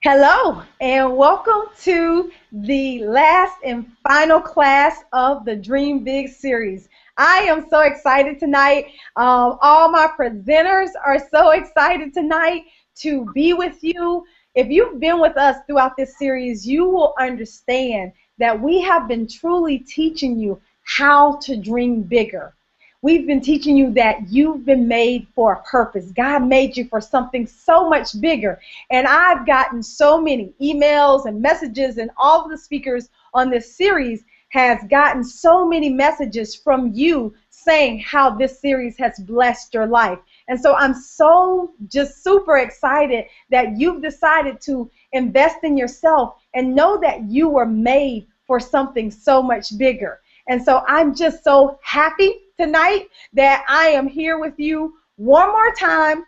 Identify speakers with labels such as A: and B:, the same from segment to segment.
A: Hello, and welcome to the last and final class of the Dream Big series. I am so excited tonight. All my presenters are so excited tonight to be with you. If you've been with us throughout this series, you will understand that we have been truly teaching you how to dream bigger. We've been teaching you that you've been made for a purpose. God made you for something so much bigger. And I've gotten so many emails and messages, and all of the speakers on this series has gotten so many messages from you saying how this series has blessed your life. And so I'm so just super excited that you've decided to invest in yourself and know that you were made for something so much bigger. And so I'm just so happy tonight that I am here with you one more time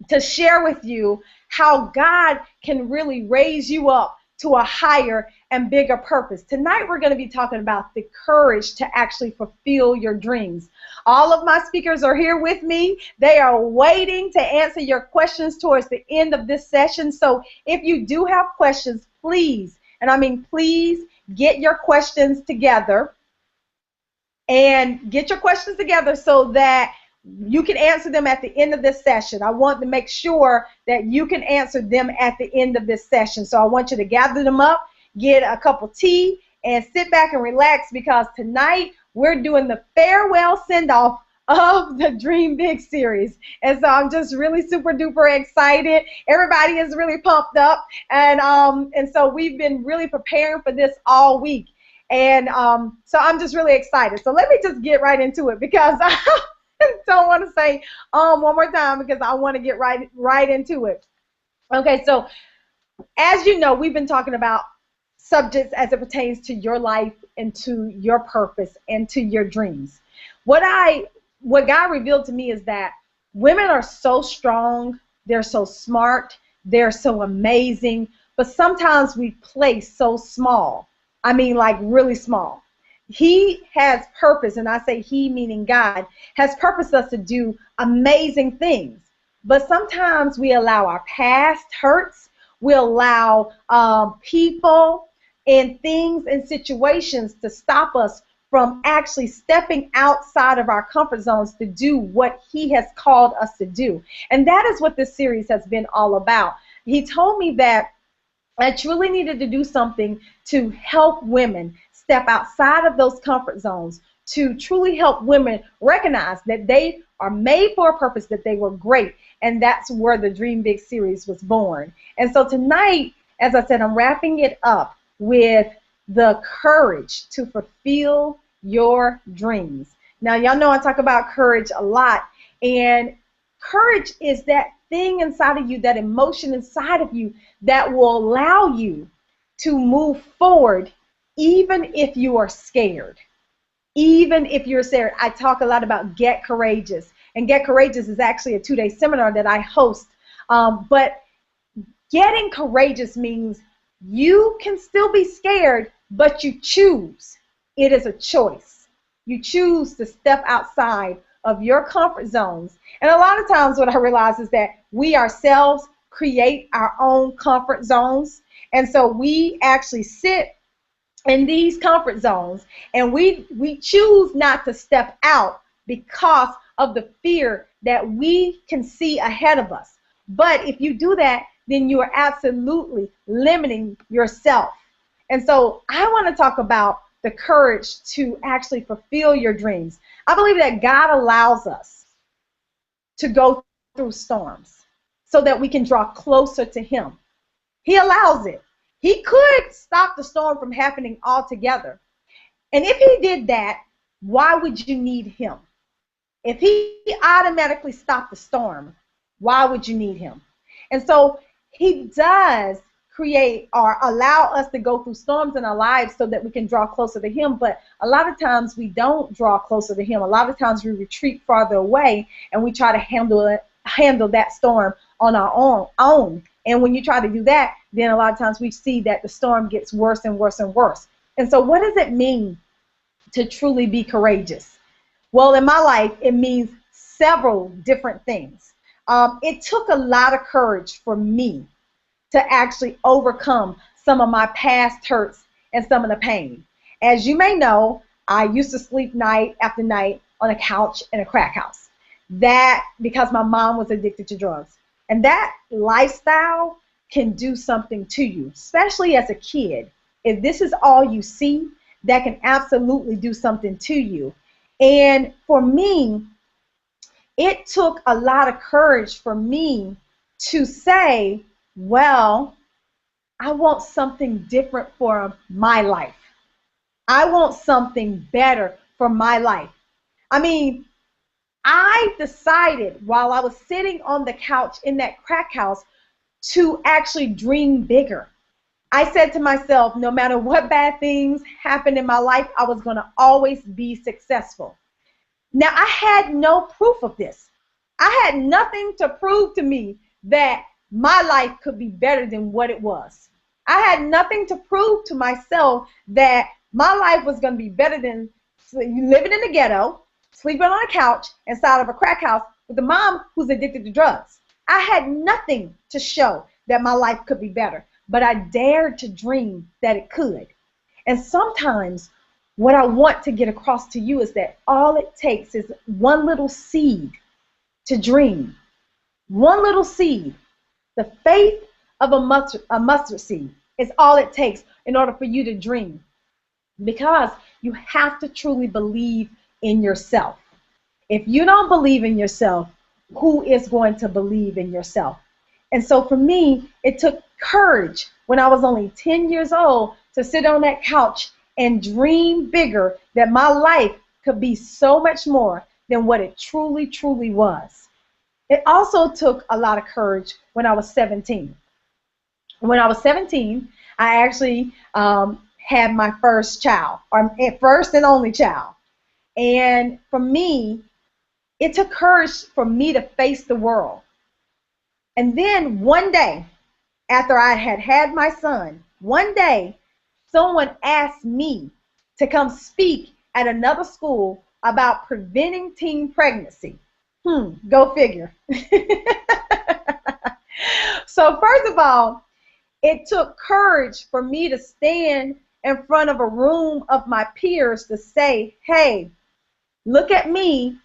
A: to share with you how God can really raise you up to a higher and bigger purpose. Tonight we're going to be talking about the courage to actually fulfill your dreams. All of my speakers are here with me. They are waiting to answer your questions towards the end of this session. So if you do have questions, please, and I mean please, get your questions together. And get your questions together so that you can answer them at the end of this session. I want to make sure that you can answer them at the end of this session. So I want you to gather them up, get a cup of tea, and sit back and relax, because tonight we're doing the farewell send-off of the Dream Big series. And so I'm just really super duper excited. Everybody is really pumped up. And so we've been really preparing for this all week. And so I'm just really excited. So let me just get right into it, because I don't want to say one more time, because I want to get right into it. Okay, so as you know, we've been talking about subjects as it pertains to your life and to your purpose and to your dreams. What God revealed to me is that women are so strong, they're so smart, they're so amazing, but sometimes we play so small. I mean, like really small. He has purpose, and I say he meaning God, has purposed us to do amazing things. But sometimes we allow our past hurts, we allow people and things and situations to stop us from actually stepping outside of our comfort zones to do what he has called us to do. And that is what this series has been all about. He told me that I truly needed to do something to help women step outside of those comfort zones, to truly help women recognize that they are made for a purpose, that they were great. And that's where the Dream Big series was born. And so tonight, as I said, I'm wrapping it up with the courage to fulfill your dreams. Now, y'all know I talk about courage a lot. And courage is that thing inside of you, that emotion inside of you that will allow you to move forward even if you are scared. Even if you're scared. I talk a lot about Get Courageous. And Get Courageous is actually a 2-day seminar that I host. But getting courageous means you can still be scared, but you choose. It is a choice. You choose to step outside of your comfort zones. And a lot of times what I realize is that we ourselves create our own comfort zones. And so we actually sit in these comfort zones, and we choose not to step out because of the fear that we can see ahead of us. But if you do that, then you are absolutely limiting yourself. And so I want to talk about the courage to actually fulfill your dreams. I believe that God allows us to go through storms so that we can draw closer to him. He allows it. He could stop the storm from happening altogether. And if he did that, why would you need him? If he automatically stopped the storm, why would you need him? And so he does create or allow us to go through storms in our lives so that we can draw closer to him. But a lot of times we don't draw closer to him. A lot of times we retreat farther away, and we try to handle that storm on our own. And when you try to do that, then a lot of times we see that the storm gets worse and worse and worse. And so what does it mean to truly be courageous? Well, in my life, it means several different things. It took a lot of courage for me to actually overcome some of my past hurts and some of the pain. As you may know, I used to sleep night after night on a couch in a crack house. That because my mom was addicted to drugs. And that lifestyle can do something to you, especially as a kid. If this is all you see, that can absolutely do something to you. And for me, it took a lot of courage for me to say, well, I want something different for my life. I want something better for my life. I mean, I decided while I was sitting on the couch in that crack house to actually dream bigger. I said to myself, no matter what bad things happened in my life, I was going to always be successful. Now, I had no proof of this. I had nothing to prove to me that my life could be better than what it was. I had nothing to prove to myself that my life was going to be better than living in the ghetto, sleeping on a couch inside of a crack house with a mom who's addicted to drugs. I had nothing to show that my life could be better, but I dared to dream that it could. And sometimes what I want to get across to you is that all it takes is one little seed to dream. One little seed. The faith of a mustard seed is all it takes in order for you to dream. Because you have to truly believe in yourself. If you don't believe in yourself, who is going to believe in yourself? And so for me, it took courage when I was only 10 years old to sit on that couch and dream bigger, that my life could be so much more than what it truly, truly was. It also took a lot of courage when I was 17. When I was 17, I actually had my first child, or first and only child. And for me, it took courage for me to face the world. And then one day, after I had had my son, one day, someone asked me to come speak at another school about preventing teen pregnancy. Go figure. So first of all, it took courage for me to stand in front of a room of my peers to say, hey, look at me,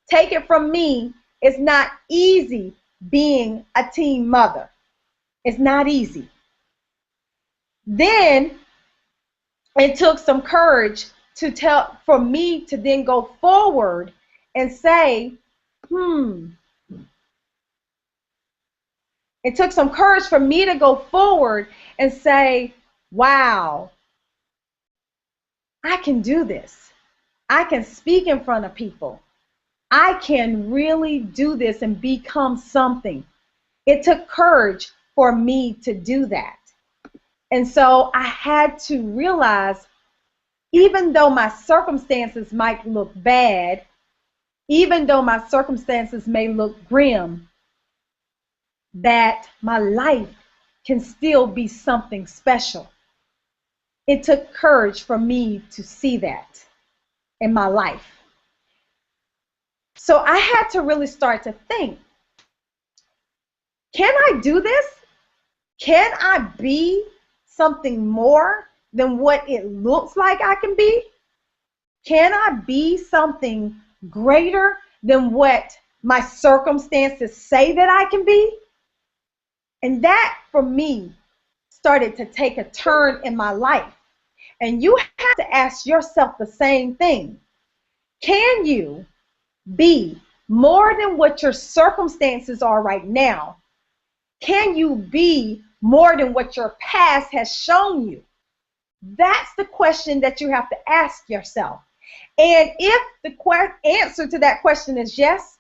A: take it from me. It's not easy being a teen mother. It's not easy. Then it took some courage for me to then go forward and say, It took some courage for me to go forward and say, wow, I can do this. I can speak in front of people. I can really do this and become something. It took courage for me to do that. And so I had to realize, even though my circumstances might look bad, even though my circumstances may look grim, that my life can still be something special. It took courage for me to see that in my life. So I had to really start to think, can I do this? Can I be something more than what it looks like I can be? Can I be something greater than what my circumstances say that I can be? And that, for me, started to take a turn in my life. And you have to ask yourself the same thing. Can you be more than what your circumstances are right now? Can you be more than what your past has shown you? That's the question that you have to ask yourself. And if the answer to that question is yes,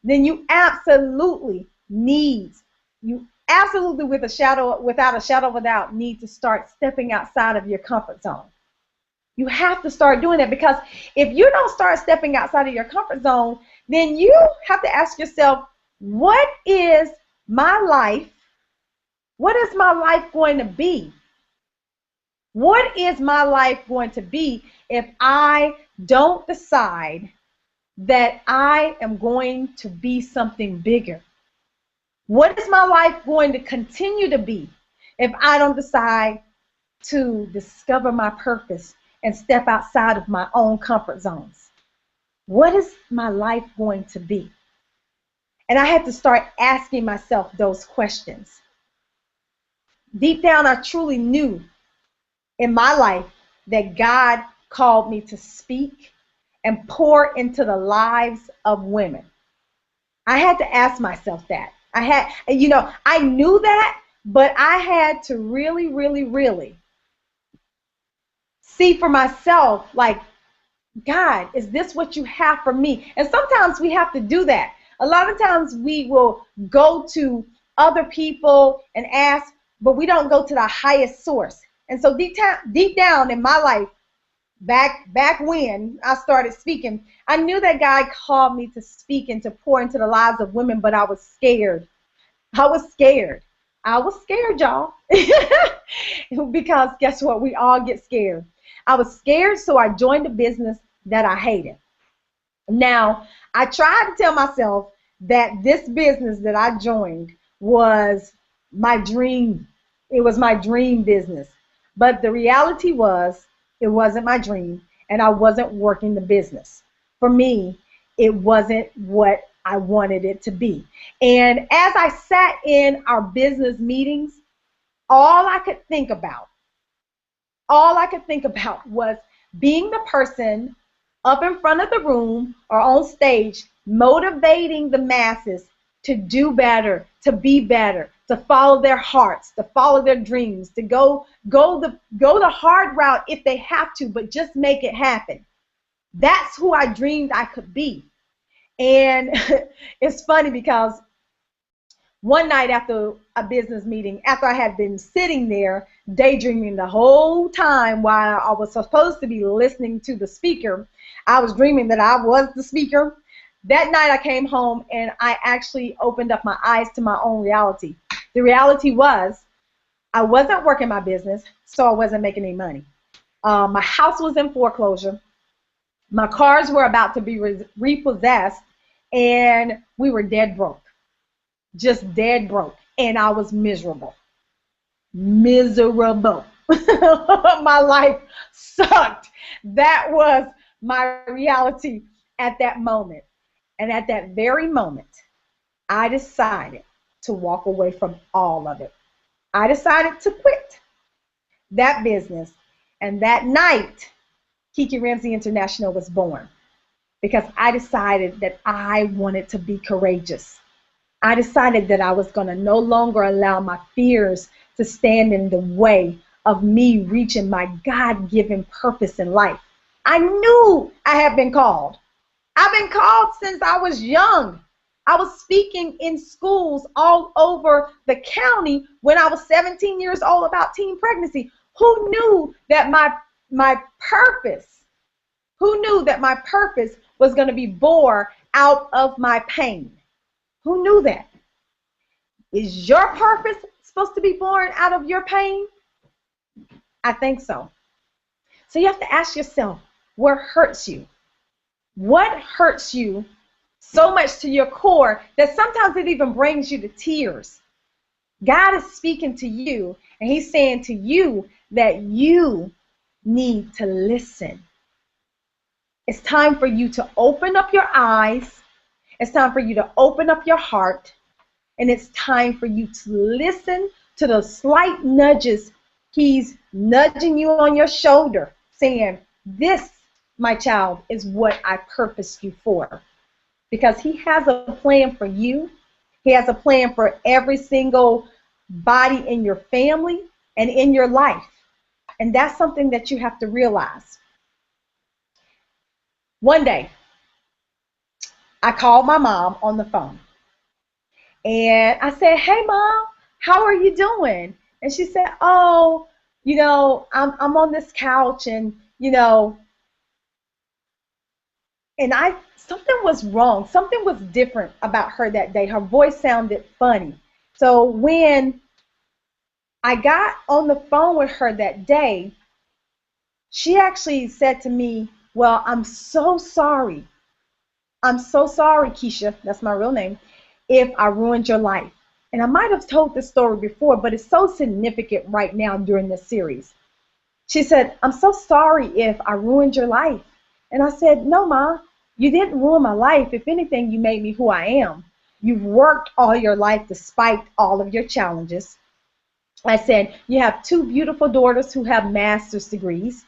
A: then you absolutely without a shadow of a doubt, need to start stepping outside of your comfort zone. You have to start doing that, because if you don't start stepping outside of your comfort zone, then you have to ask yourself, what is my life? What is my life going to be? What is my life going to be if I don't decide that I am going to be something bigger? What is my life going to continue to be if I don't decide to discover my purpose and step outside of my own comfort zones? What is my life going to be? And I had to start asking myself those questions. Deep down, I truly knew in my life that God called me to speak and pour into the lives of women. I had to ask myself that. I knew that, but I had to really, really, really see for myself, like, God, is this what you have for me? And sometimes we have to do that. A lot of times we will go to other people and ask, but we don't go to the highest source. And so deep down in my life, back when I started speaking, I knew that God called me to speak and to pour into the lives of women, but I was scared. I was scared, y'all. Because guess what? We all get scared. I was scared, so I joined a business that I hated. Now, I tried to tell myself that this business that I joined was my dream. It was my dream business. But the reality was, it wasn't my dream, and I wasn't working the business. For me, it wasn't what I wanted it to be. And as I sat in our business meetings, all I could think about was being the person up in front of the room or on stage, motivating the masses to do better, to be better, to follow their hearts, to follow their dreams, to go the hard route if they have to, but just make it happen. That's who I dreamed I could be. And it's funny because one night after a business meeting, after I had been sitting there daydreaming the whole time while I was supposed to be listening to the speaker, I was dreaming that I was the speaker. That night I came home and I actually opened up my eyes to my own reality. The reality was I wasn't working my business, so I wasn't making any money. My house was in foreclosure. My cars were about to be repossessed, and we were dead broke. Just dead broke. And I was miserable. Miserable. My life sucked. That was my reality at that moment. And at that very moment, I decided to walk away from all of it. I decided to quit that business. And that night, Kiki Ramsey International was born, because I decided that I wanted to be courageous. I decided that I was going to no longer allow my fears to stand in the way of me reaching my God-given purpose in life. I knew I had been called. I've been called since I was young. I was speaking in schools all over the county when I was 17 years old about teen pregnancy. Who knew that my purpose was going to be born out of my pain? Who knew that? Is your purpose supposed to be born out of your pain? I think so. So you have to ask yourself, what hurts you? What hurts you so much to your core that sometimes it even brings you to tears? God is speaking to you, and he's saying to you that you need to listen. It's time for you to open up your eyes. It's time for you to open up your heart. And it's time for you to listen to those slight nudges. He's nudging you on your shoulder, saying, this, my child, is what I purposed you for. Because he has a plan for you. He has a plan for every single body in your family and in your life. And that's something that you have to realize. One day, I called my mom on the phone. And I said, hey, Mom, how are you doing? And she said, oh, I'm on this couch, and, and something was wrong. Something was different about her that day. Her voice sounded funny. So when I got on the phone with her that day, she actually said to me, well, I'm so sorry. I'm so sorry, Keisha, that's my real name, if I ruined your life. And I might have told this story before, but it's so significant right now during this series. She said, I'm so sorry if I ruined your life. And I said, no, Ma, you didn't ruin my life. If anything, you made me who I am. You've worked all your life despite all of your challenges. I said, you have 2 beautiful daughters who have master's degrees.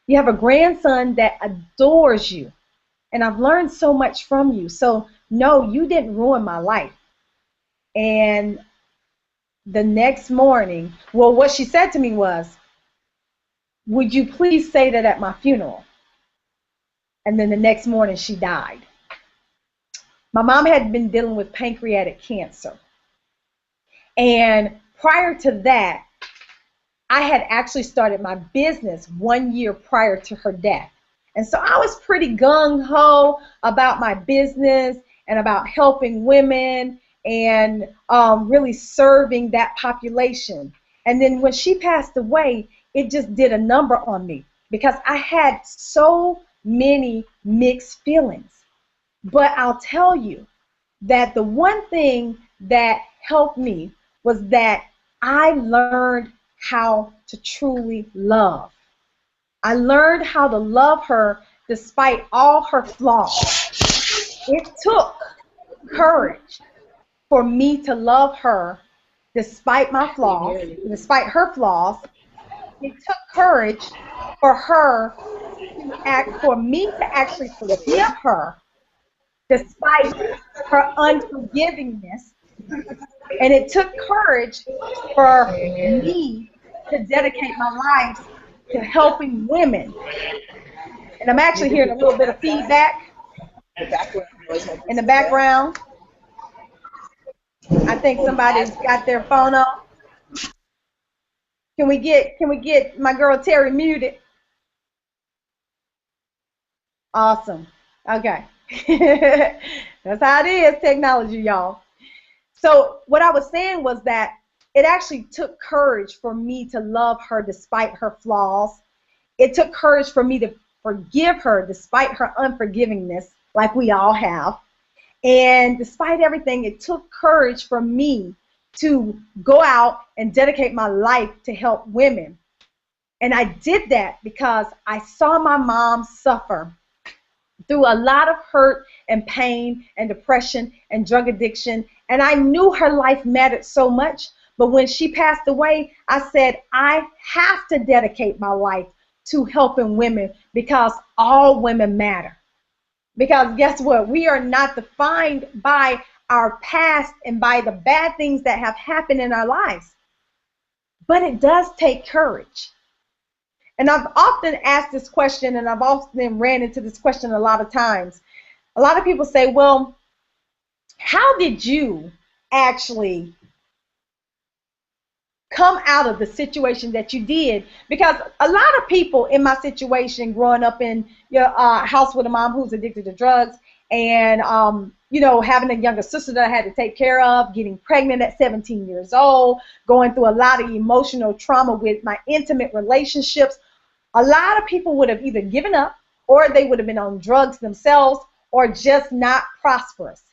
A: You have a grandson that adores you. And I've learned so much from you. So, no, you didn't ruin my life. And the next morning, well, what she said to me was, would you please say that at my funeral? And then the next morning, she died. My mom had been dealing with pancreatic cancer. And prior to that, I had actually started my business 1 year prior to her death. And so I was pretty gung-ho about my business and about helping women and really serving that population. And then when she passed away, it just did a number on me because I had so many mixed feelings. But I'll tell you that the one thing that helped me was that I learned how to truly love. I learned how to love her despite all her flaws. It took courage for me to love her despite my flaws, despite her flaws. It took courage for her for me to actually forgive her despite her unforgivingness. And it took courage for me to dedicate my life to helping women. And I'm actually hearing a little bit of feedback in the background. I think somebody's got their phone on. Can we get my girl Terri muted? Awesome. Okay. That's how it is, technology, y'all. So what I was saying was that it actually took courage for me to love her despite her flaws. It took courage for me to forgive her despite her unforgivingness, like we all have. And despite everything, it took courage for me to go out and dedicate my life to help women. And I did that because I saw my mom suffer through a lot of hurt and pain and depression and drug addiction. And I knew her life mattered so much. But when she passed away, I said, I have to dedicate my life to helping women because all women matter. Because guess what? We are not defined by our past and by the bad things that have happened in our lives. But it does take courage. And I've often asked this question, and I've often ran into this question a lot of times. A lot of people say, well, how did you actually come out of the situation that you did? Because a lot of people in my situation, growing up in your house with a mom who's addicted to drugs, and you know, having a younger sister that I had to take care of, getting pregnant at 17 years old, going through a lot of emotional trauma with my intimate relationships, a lot of people would have either given up, or they would have been on drugs themselves, or just not prosperous.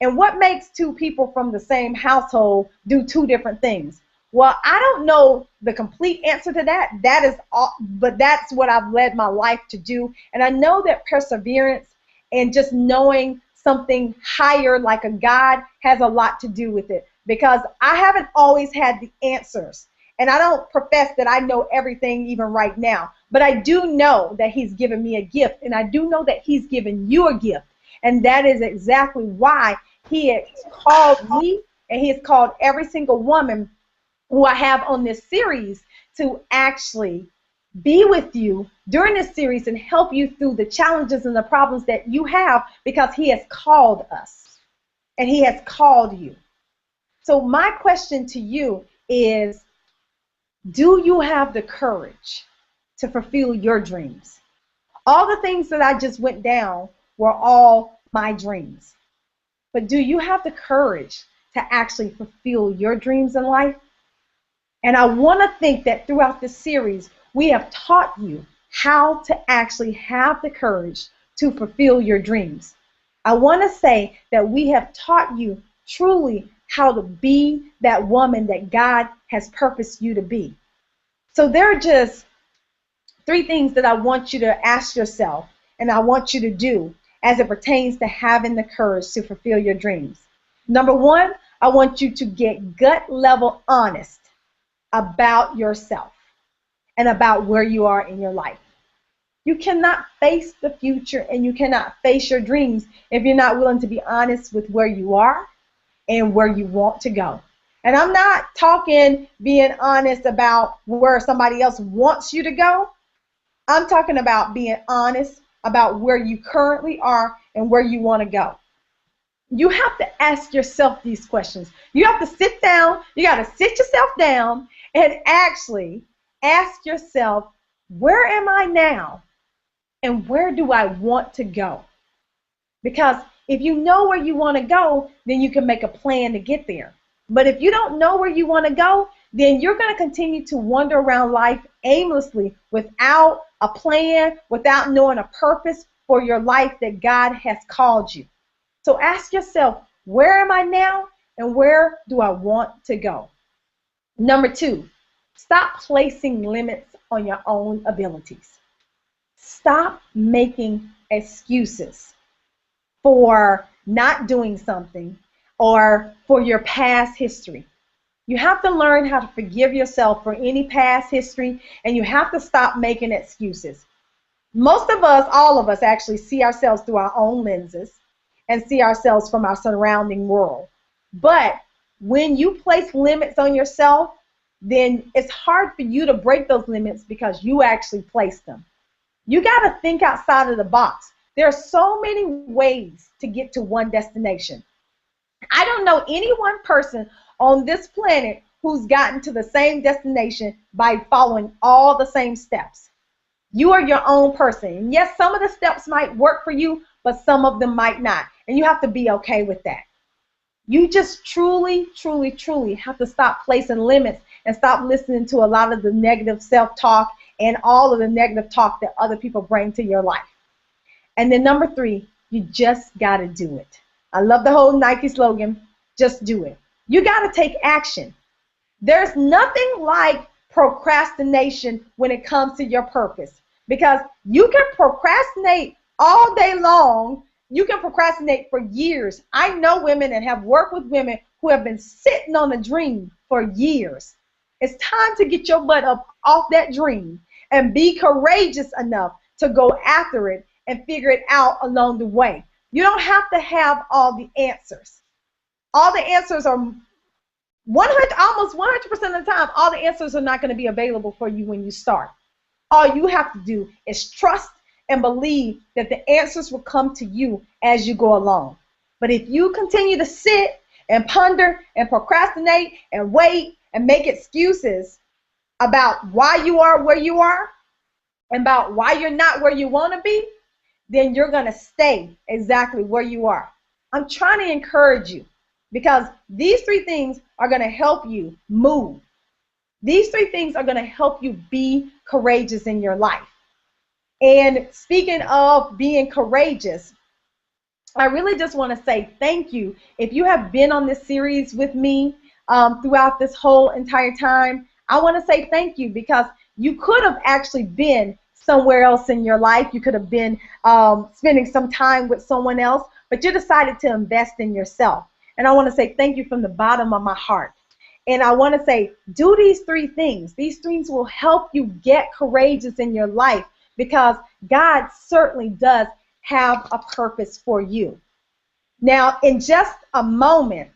A: And what makes 2 people from the same household do 2 different things? Well, I don't know the complete answer to that. That is all, but that's what I've led my life to do. And I know that perseverance and just knowing something higher like a God has a lot to do with it, because I haven't always had the answers. And I don't profess that I know everything even right now, but I do know that He's given me a gift, and I do know that He's given you a gift. And that is exactly why He has called me, and He has called every single woman who I have on this series to actually be with you during this series and help you through the challenges and the problems that you have, because He has called us and He has called you. So my question to you is, do you have the courage to fulfill your dreams? All the things that I just went down were all my dreams. But do you have the courage to actually fulfill your dreams in life? And I want to think that throughout this series, we have taught you how to actually have the courage to fulfill your dreams. I want to say that we have taught you truly how to be that woman that God has purposed you to be. So there are just 3 things that I want you to ask yourself and I want you to do as it pertains to having the courage to fulfill your dreams. Number 1, I want you to get gut level honest about yourself and about where you are in your life. You cannot face the future and you cannot face your dreams if you're not willing to be honest with where you are and where you want to go. And I'm not talking being honest about where somebody else wants you to go. I'm talking about being honest about where you currently are and where you want to go. You have to ask yourself these questions. You have to sit down. You got to sit yourself down and actually ask yourself, where am I now? And where do I want to go? Because if you know where you want to go, then you can make a plan to get there. But if you don't know where you want to go, then you're going to continue to wander around life aimlessly without a plan, without knowing a purpose for your life that God has called you. So ask yourself, where am I now and where do I want to go? Number 2, stop placing limits on your own abilities. Stop making excuses for not doing something or for your past history. You have to learn how to forgive yourself for any past history, and you have to stop making excuses. Most of us, all of us actually see ourselves through our own lenses and see ourselves from our surrounding world. But when you place limits on yourself, then it's hard for you to break those limits because you actually placed them. You got to think outside of the box. There are so many ways to get to one destination. I don't know any one person on this planet who's gotten to the same destination by following all the same steps. You are your own person. And yes, some of the steps might work for you, but some of them might not. And you have to be okay with that. You just truly, truly, truly have to stop placing limits and stop listening to a lot of the negative self-talk and all of the negative talk that other people bring to your life. And then number 3, you just got to do it. I love the whole Nike slogan, just do it. You got to take action. There's nothing like procrastination when it comes to your purpose, because you can procrastinate all day long. You can procrastinate for years. I know women and have worked with women who have been sitting on a dream for years. It's time to get your butt up off that dream and be courageous enough to go after it and figure it out along the way. You don't have to have all the answers. All the answers are almost 100% of the time, all the answers are not going to be available for you when you start. All you have to do is trust and believe that the answers will come to you as you go along. But if you continue to sit and ponder and procrastinate and wait and make excuses about why you are where you are and about why you're not where you want to be, then you're going to stay exactly where you are. I'm trying to encourage you because these 3 things are going to help you move. These 3 things are going to help you be courageous in your life. And speaking of being courageous, I really just want to say thank you. If you have been on this series with me throughout this whole entire time, I want to say thank you because you could have actually been somewhere else in your life. You could have been spending some time with someone else, but you decided to invest in yourself. And I want to say thank you from the bottom of my heart. And I want to say, do these 3 things. These things will help you get courageous in your life because God certainly does have a purpose for you. Now, in just a moment,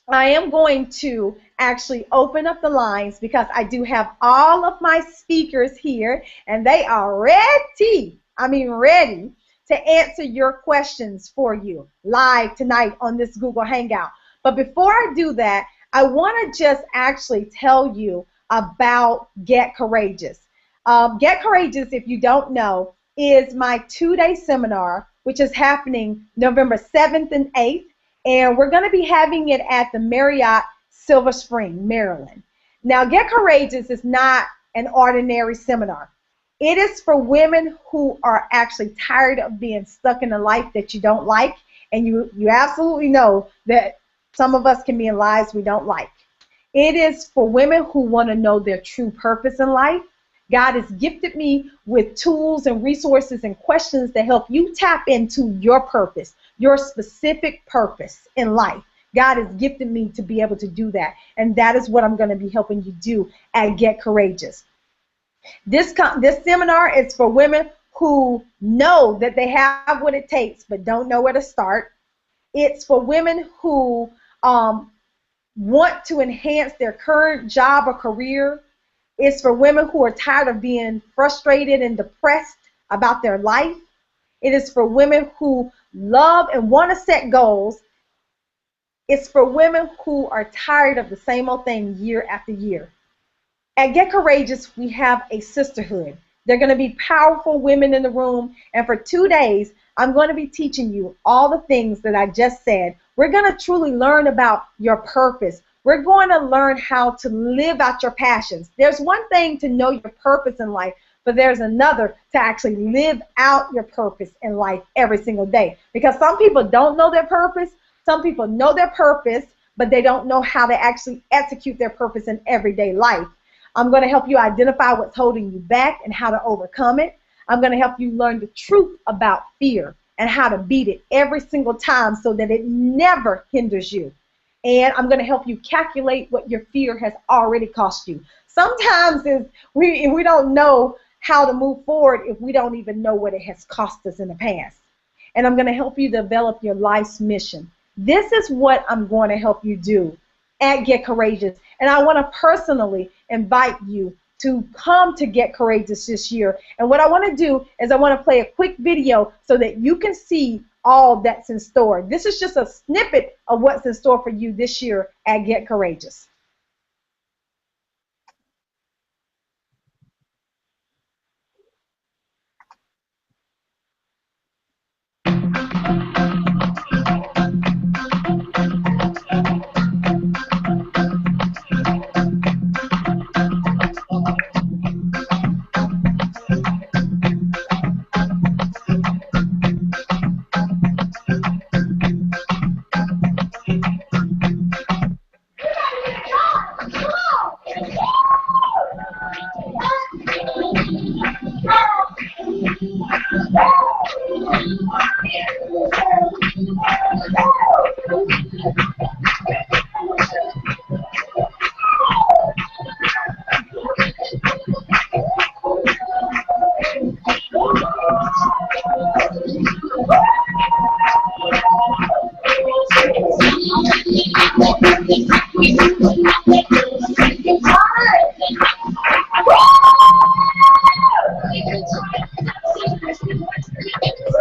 A: I am going to actually open up the lines because I do have all of my speakers here and they are ready to answer your questions for you live tonight on this Google Hangout. But before I do that, I want to just actually tell you about Get Courageous. Get Courageous, if you don't know, is my 2-day seminar, which is happening November 7th and 8th. And we're going to be having it at the Marriott Silver Spring, Maryland. Now, Get Courageous is not an ordinary seminar. It is for women who are actually tired of being stuck in a life that you don't like, and you absolutely know that Some of us can be in lives we don't like. It is for women who want to know their true purpose in life. God has gifted me with tools and resources and questions to help you tap into your purpose, your specific purpose in life. God has gifted me to be able to do that. And that is what I'm going to be helping you do at Get Courageous. This seminar is for women who know that they have what it takes but don't know where to start. It's for women who want to enhance their current job or career. It's for women who are tired of being frustrated and depressed about their life. It is for women who love and want to set goals. It's for women who are tired of the same old thing year after year. At Get Courageous, we have a sisterhood. There are going to be powerful women in the room, and for 2 days, I'm going to be teaching you all the things that I just said. We're going to truly learn about your purpose. We're going to learn how to live out your passions. There's one thing to know your purpose in life, but there's another to actually live out your purpose in life every single day. Because some people don't know their purpose. Some people know their purpose, but they don't know how to actually execute their purpose in everyday life. I'm going to help you identify what's holding you back and how to overcome it. I'm going to help you learn the truth about fear and how to beat it every single time so that it never hinders you. And I'm going to help you calculate what your fear has already cost you. Sometimes we don't know how to move forward if we don't even know what it has cost us in the past. And I'm going to help you develop your life's mission. This is what I'm going to help you do at Get Courageous. And I want to personally invite you to come to Get Courageous this year. And what I want to do is I want to play a quick video so that you can see all that's in store. This is just a snippet of what's in store for you this year at Get Courageous.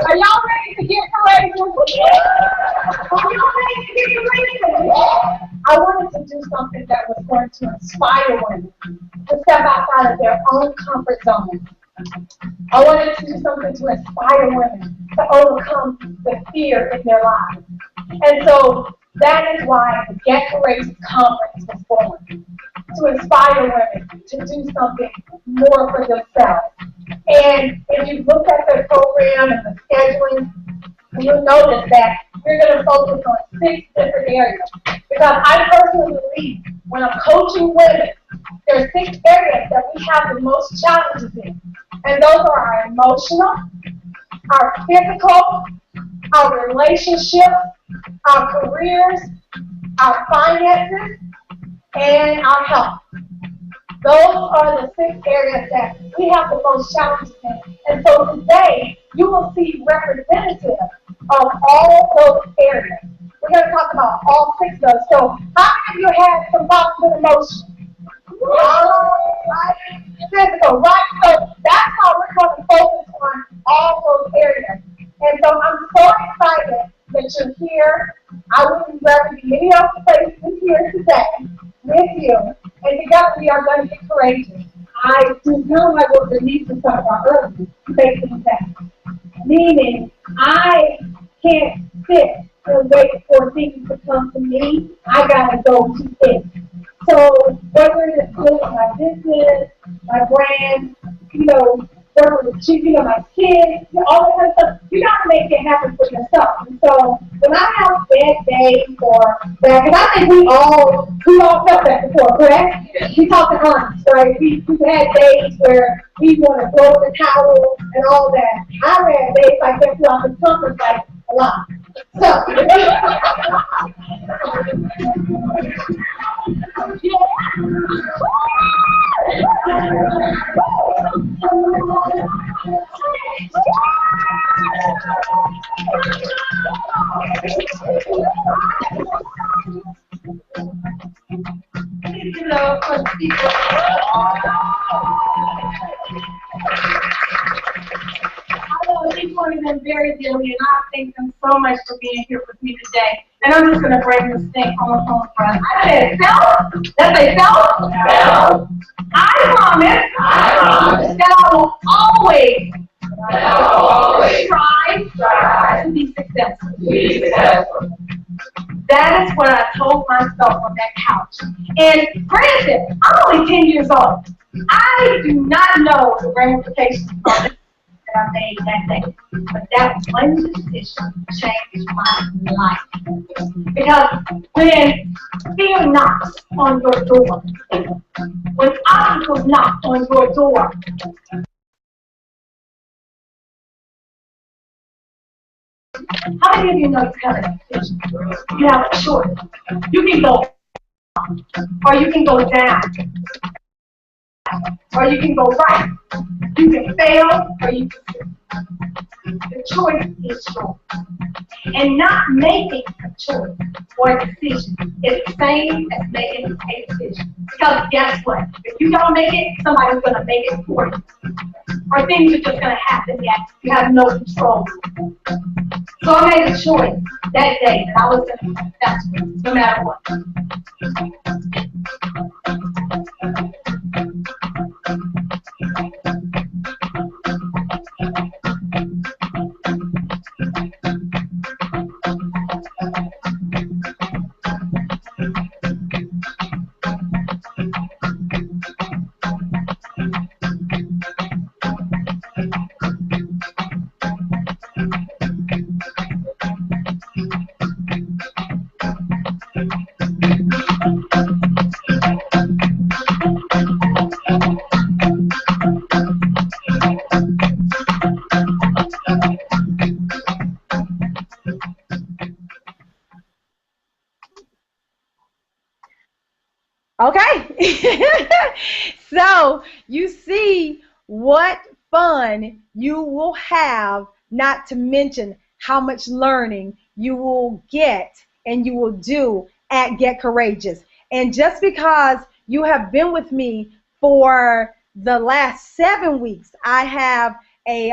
B: Are y'all ready to get courageous? Are y'all ready to get courageous? I wanted to do something that was going to inspire women to step outside of their own comfort zone. I wanted to do something to inspire women to overcome the fear in their lives. And so that is why the Get Courageous Conference was born, to inspire women to do something more for themselves. And if you look at the program and the scheduling, you'll notice that we're going to focus on 6 different areas. Because I personally believe when I'm coaching women, there are 6 areas that we have the most challenges in. And those are our emotional, our physical, our relationships, our careers, our finances, and our health. Those are the 6 areas that we have the most challenges in. And so today, you will see representatives of all those areas. We're going to talk about all 6 of those. So how many of you had some problems with emotions? Right? Physical, right? So that's how we're going to focus on all those areas. And so I'm so excited that you're here. I wouldn't rather be any other place than here today with you. And together we are going to be courageous. I do feel like what Denise was talking about earlier, facing that. Meaning, I can't sit and wait for things to come to me. I got to go to it. So whether it's with my business, my brand, working with you know, my kids, all that kind of stuff. You got to make it happen for yourself. And so when I have bad days or bad, because I think we all felt that before, correct? We talked to honest, right? We've had days where we want to throw the towel and all that. I had days like that throughout the conference, like a lot. So, hello, people. I love each one of them very dearly, and I thank them so much for being here with me today. And I'm just going to bring this thing home for us. I said, self. Let's say self. Self. I promise that I will always try to be successful. That is what I told myself on that couch. And granted, I'm only 10 years old. I do not know the ramifications of it that I made that day. But that one decision changed my life. Because when fear knocks on your door, when obstacles knock on your door, how many of you know you have a decision? You have a choice. You can go up, or you can go down, or you can go right. You can fail, or you can succeed. The choice is yours. And not making a choice or a decision is the same as making a decision. Because guess what? If you don't make it, somebody's going to make it for you. Or things are just going to happen that you have no control over. So I made a choice that day that I was going to be successful, no matter what.
A: Okay. So you see what fun you will have, not to mention how much learning you will get and you will do at Get Courageous. And just because you have been with me for the last 7 weeks, I have a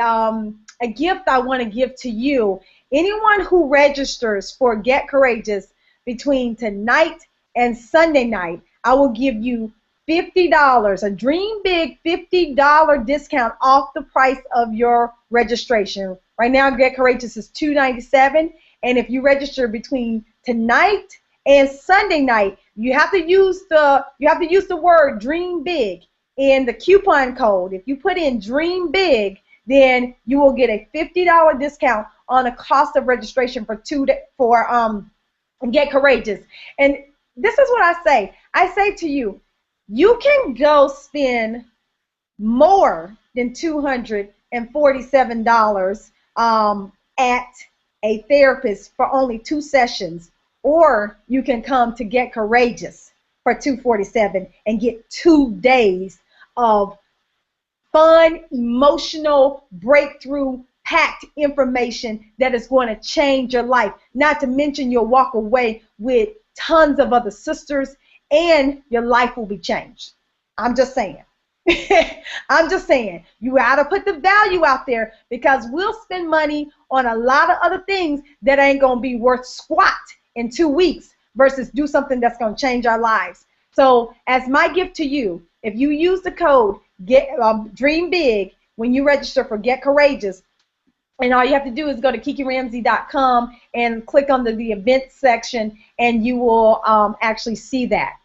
A: gift I want to give to you. Anyone who registers for Get Courageous between tonight and Sunday night, I will give you $50, a Dream Big $50 discount off the price of your registration. Right now, Get Courageous is $297, and if you register between tonight and Sunday night, you have to use the word Dream Big in the coupon code. If you put in Dream Big, then you will get a $50 discount on the cost of registration for Get Courageous. And this is what I say. I say to you, you can go spend more than $247 at a therapist for only 2 sessions, or you can come to Get Courageous for $247 and get 2 days of fun, emotional, breakthrough, packed information that is going to change your life. Not to mention you'll walk away with tons of other sisters, and your life will be changed. I'm just saying. I'm just saying. You got to put the value out there, because we'll spend money on a lot of other things that ain't going to be worth squat in 2 weeks versus do something that's going to change our lives. So as my gift to you, if you use the code Dream Big when you register for Get Courageous, and all you have to do is go to KikiRamsey.com and click on the events section, and you will actually see that.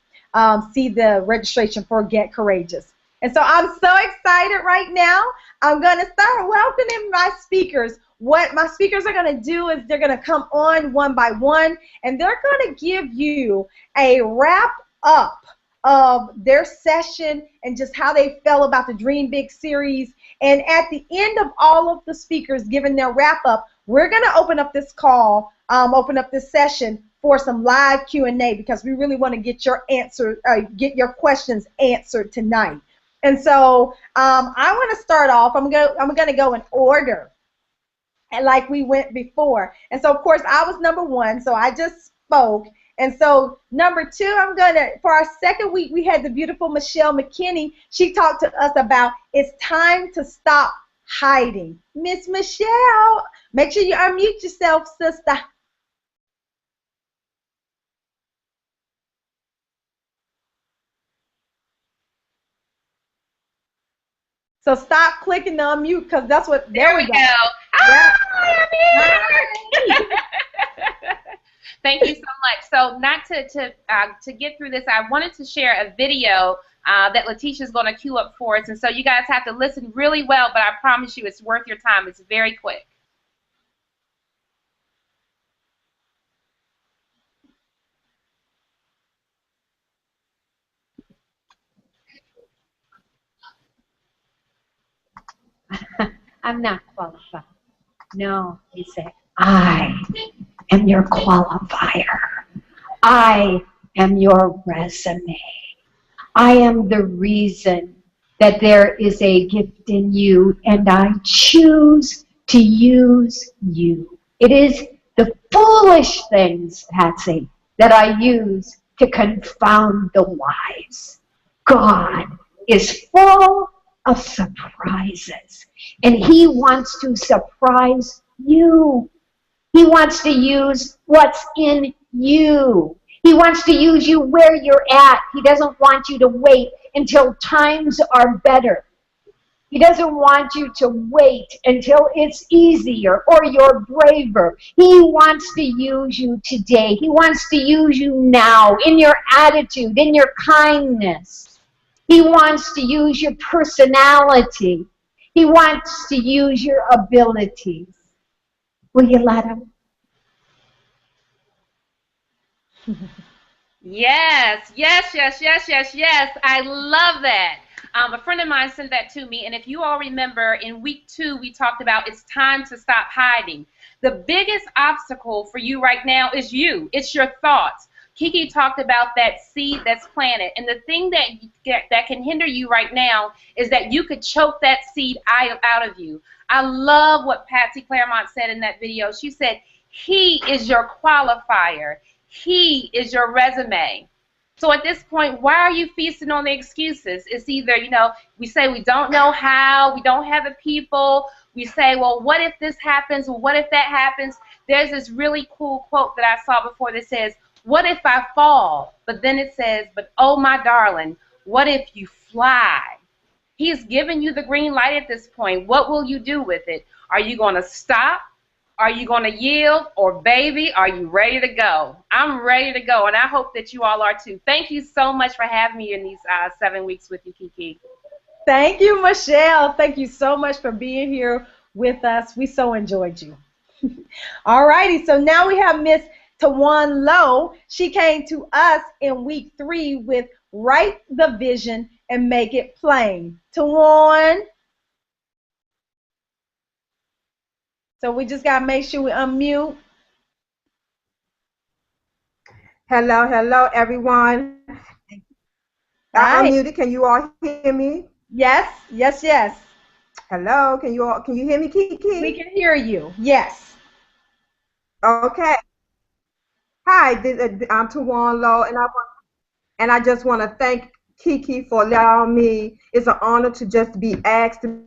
A: See the registration for Get Courageous. And so I'm so excited right now. I'm going to start welcoming my speakers. What my speakers are going to do is they're going to come on one by one, and they're going to give you a wrap up of their session and just how they felt about the Dream Big series. And at the end of all of the speakers giving their wrap up, we're going to open up this call, open up this session for some live Q&A, because we really want to get your questions answered tonight. And so I want to start off. I'm going to go in order, and like we went before. And so, of course, I was number one, so I just spoke. And so, number two, for our second week, we had the beautiful Michelle McKinney. She talked to us about it's time to stop hiding. Miss Michelle, make sure you unmute yourself, sister. So stop clicking the unmute, because that's what, there we go.
C: Hi, I'm here. Thank you so much. So not to get through this, I wanted to share a video that Letitia's going to queue up for us. And so you guys have to listen really well, but I promise you it's worth your time. It's very quick.
B: I'm not qualified. No, he said, I am your qualifier. I am your resume. I am the reason that there is a gift in you, and I choose to use you. It is the foolish things, Patsy, that I use to confound the wise. God is full of surprises, and he wants to surprise you. He wants to use what's in you. He wants to use you where you're at. He doesn't want you to wait until times are better. He doesn't want you to wait until it's easier or you're braver. He wants to use you today. He wants to use you now, in your attitude, in your kindness. He wants to use your personality. He wants to use your abilities. Will you let him?
C: Yes, yes, yes, yes, yes, yes. I love that. A friend of mine sent that to me, and if you all remember, in week 2, we talked about it's time to stop hiding. The biggest obstacle for you right now is you. It's your thoughts. Kiki talked about that seed that's planted, and the thing that can hinder you right now is that you could choke that seed out of you. I love what Patsy Claremont said in that video. She said, he is your qualifier. He is your resume. So at this point, why are you feasting on the excuses? It's either, we say we don't know how, we don't have the people. We say, well, what if this happens? Well, what if that happens? There's this really cool quote that I saw before that says, what if I fall? But then it says, but oh, my darling, what if you fly? He's given you the green light at this point. What will you do with it? Are you going to stop? Are you going to yield? Or, baby, are you ready to go? I'm ready to go, and I hope that you all are too. Thank you so much for having me in these 7 weeks with you, Kiki.
A: Thank you, Michelle. Thank you so much for being here with us. We so enjoyed you. All righty, so now we have Miss Tawawn Lowe. She came to us in week 3 with Write the Vision and Make It Plain. Tawawn. So we just got to make sure we unmute.
D: Hello, hello, everyone.
A: Hi.
D: I'm muted. Can you all hear me?
A: Yes, yes, yes.
D: Hello, can you hear me, Kiki?
A: We can hear you. Yes.
D: Okay. Hi, I'm Tawawn Lowe, and I just want to thank Kiki for allowing me. It's an honor to just be asked to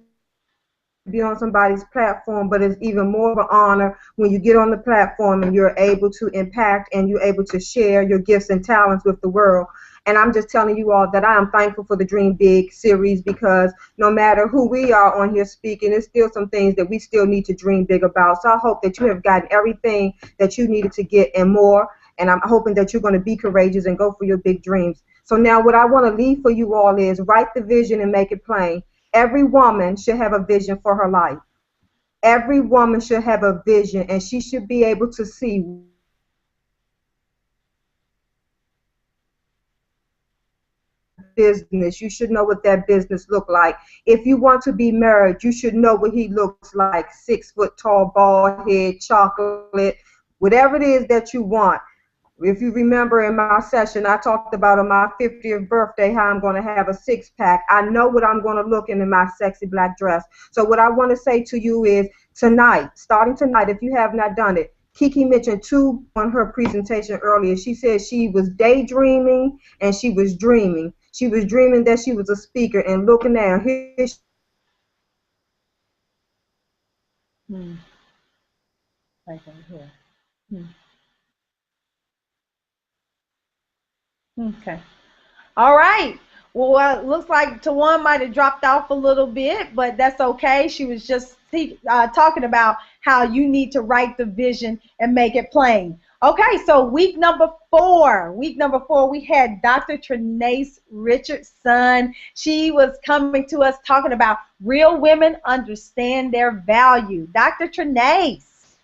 D: be on somebody's platform, but it's even more of an honor when you get on the platform and you're able to impact and you're able to share your gifts and talents with the world. And I'm just telling you all that I am thankful for the Dream Big series, because no matter who we are on here speaking, there's still some things that we still need to dream big about. So I hope that you have gotten everything that you needed to get and more, and I'm hoping that you're going to be courageous and go for your big dreams. So now what I want to leave for you all is write the vision and make it plain. Every woman should have a vision for her life. Every woman should have a vision, and she should be able to see business. You should know what that business look like. If you want to be married, you should know what he looks like. 6 foot tall, bald head, chocolate, whatever it is that you want. If you remember in my session, I talked about on my 50th birthday how I'm going to have a 6-pack. I know what I'm going to look in my sexy black dress. So what I want to say to you is tonight, starting tonight, if you have not done it, Kiki mentioned two on her presentation earlier. She said she was daydreaming and she was dreaming. She was dreaming that she was a speaker, and looking down here.
A: Right here. Okay. All right. Well, it looks like Tawawn might have dropped off a little bit, but that's okay. She was just talking about how you need to write the vision and make it plain. Okay, so week number 4, we had Dr. Trenace Richardson. She was coming to us talking about real women understand their value. Dr. Trenace.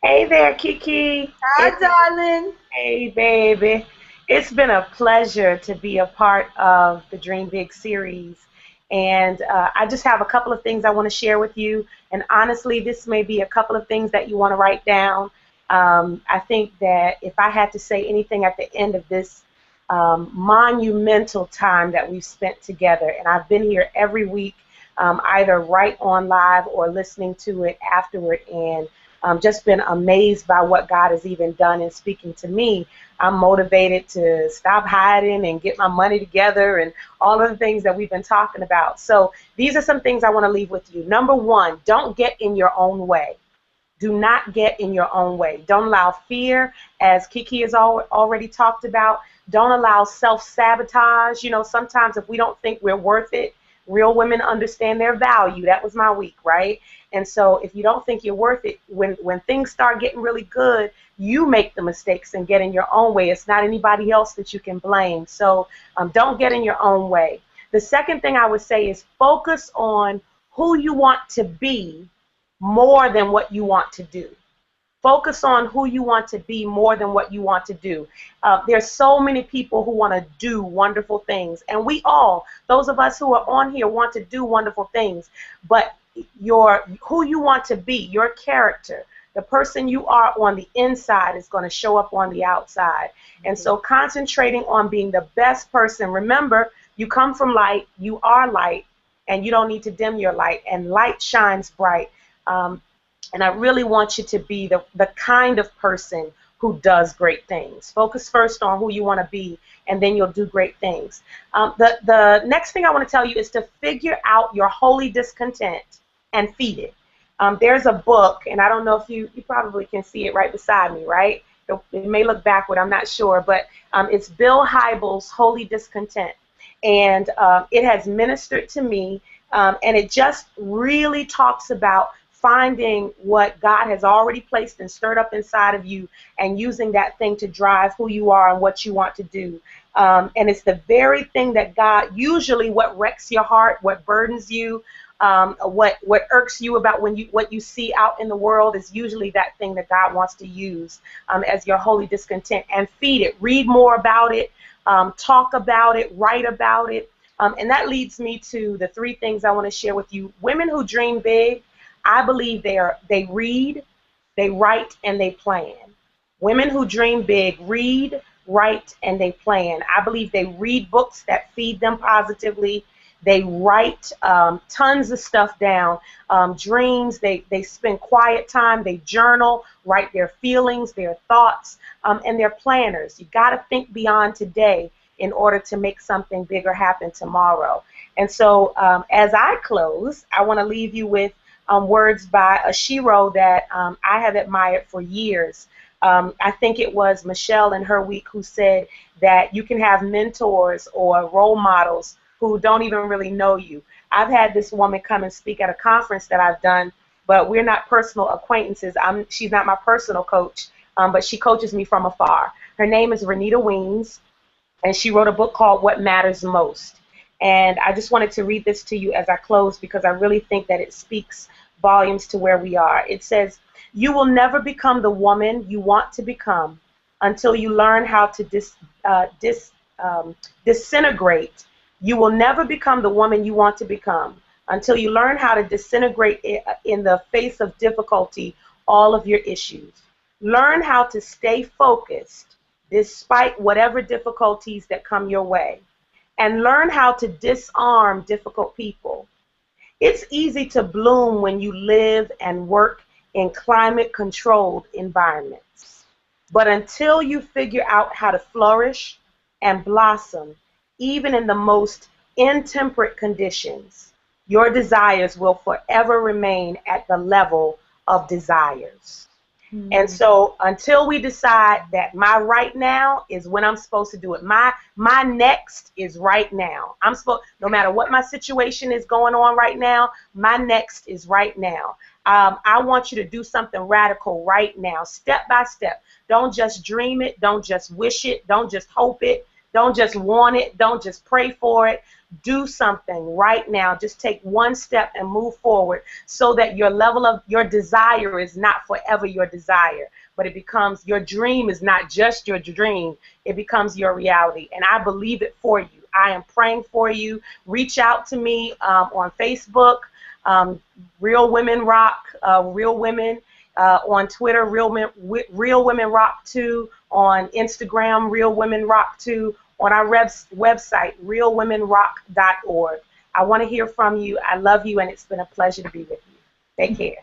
E: Hey there, Kiki.
A: Hi, darling.
E: Hey, baby. It's been a pleasure to be a part of the Dream Big series. And I just have a couple of things I want to share with you. And honestly, this may be a couple of things that you want to write down. I think that if I had to say anything at the end of this monumental time that we've spent together, and I've been here every week, either right on live or listening to it afterward, and just been amazed by what God has even done in speaking to me. I'm motivated to stop hiding and get my money together and all of the things that we've been talking about. So these are some things I want to leave with you. Number 1, don't get in your own way. Do not get in your own way. Don't allow fear, as Kiki has already talked about. Don't allow self-sabotage. You know, sometimes if we don't think we're worth it, real women understand their value. That was my week, right? And so if you don't think you're worth it, when things start getting really good, you make the mistakes and get in your own way. It's not anybody else that you can blame. So don't get in your own way. The second thing I would say is focus on who you want to be more than what you want to do. Focus on who you want to be more than what you want to do. There's so many people who want to do wonderful things, and we all, those of us who are on here, want to do wonderful things, but who you want to be, your character, the person you are on the inside is going to show up on the outside. And so concentrating on being the best person. Remember, you come from light, you are light, and you don't need to dim your light, and light shines bright. And I really want you to be the kind of person who does great things. Focus first on who you want to be, and then you'll do great things. The next thing I want to tell you is to figure out your holy discontent and feed it. There's a book, and I don't know if you probably can see it right beside me, right? It may look backward, I'm not sure, but it's Bill Hybels' Holy Discontent. And it has ministered to me, and it just really talks about finding what God has already placed and stirred up inside of you and using that thing to drive who you are and what you want to do. And it's the very thing that God, usually what wrecks your heart, what burdens you, what irks you about what you see out in the world is usually that thing that God wants to use as your holy discontent, and feed it. Read more about it, talk about it, write about it. And that leads me to the 3 things I want to share with you. Women who dream big, I believe they read, they write, and they plan. Women who dream big read, write, and they plan. I believe they read books that feed them positively. They write tons of stuff down, dreams. They spend quiet time. They journal, write their feelings, their thoughts, and they're planners. You got to think beyond today in order to make something bigger happen tomorrow. And so as I close, I want to leave you with words by a shero that I have admired for years. I think it was Michelle in her week who said that you can have mentors or role models who don't even really know you. I've had this woman come and speak at a conference that I've done, but we're not personal acquaintances. She's not my personal coach, but she coaches me from afar. Her name is Renita Weems, And she wrote a book called What Matters Most. And I just wanted to read this to you as I close because I really think that it speaks volumes to where we are. It says, "You will never become the woman you want to become until you learn how to disintegrate. You will never become the woman you want to become until you learn how to disintegrate in the face of difficulty all of your issues. Learn how to stay focused despite whatever difficulties that come your way, and learn how to disarm difficult people. It's easy to bloom when you live and work in climate-controlled environments. But until you figure out how to flourish and blossom, even in the most intemperate conditions, your desires will forever remain at the level of desires." And so until we decide that my right now is when I'm supposed to do it, my next is right now. I'm supposed, no matter what my situation is going on right now, my next is right now. I want you to do something radical right now, step by step. Don't just dream it. Don't just wish it. Don't just hope it. Don't just want it. Don't just pray for it. Do something right now. Just take one step and move forward so that your level of your desire is not forever your desire, but it becomes your dream is not just your dream. It becomes your reality. And I believe it for you. I am praying for you. Reach out to me on Facebook, Real Women Rock, Real Women. On Twitter, Real Women Rock 2, on Instagram, Real Women Rock 2, on our website, realwomenrock.org. I want to hear from you. I love you, and it's been a pleasure to be with you. Take care.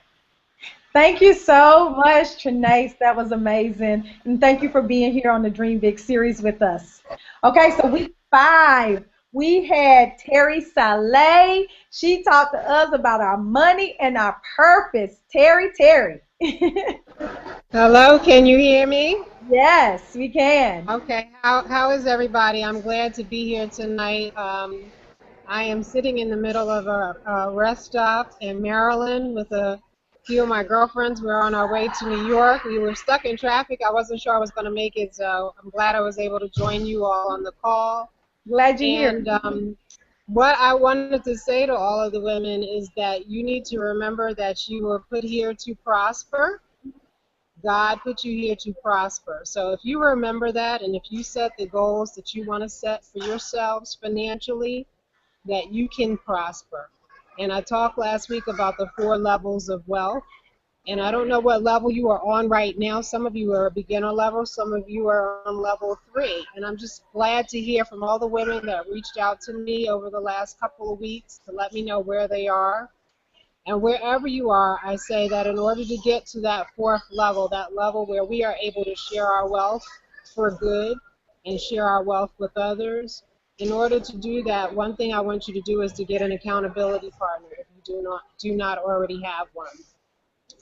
A: Thank you so much, Trenace. That was amazing. And thank you for being here on the Dream Big series with us. Okay, so week 5, we had Terri Sallay. She talked to us about our money and our purpose. Terri.
F: Hello, can you hear me?
A: Yes, we can.
F: Okay, how is everybody? I'm glad to be here tonight. I am sitting in the middle of a rest stop in Maryland with a few of my girlfriends. We're on our way to New York. We were stuck in traffic. I wasn't sure I was going to make it, so I'm glad I was able to join you all on the call.
A: Glad you're here.
F: And what I wanted to say to all of the women is that you need to remember that you were put here to prosper. God put you here to prosper. So if you remember that, and if you set the goals that you want to set for yourselves financially, that you can prosper. And I talked last week about the 4 levels of wealth. And I don't know what level you are on right now. Some of you are beginner level, some of you are on level 3. And I'm just glad to hear from all the women that reached out to me over the last couple of weeks to let me know where they are. And wherever you are, I say that in order to get to that 4th level, that level where we are able to share our wealth for good and share our wealth with others, in order to do that, one thing I want you to do is to get an accountability partner if you do not already have one.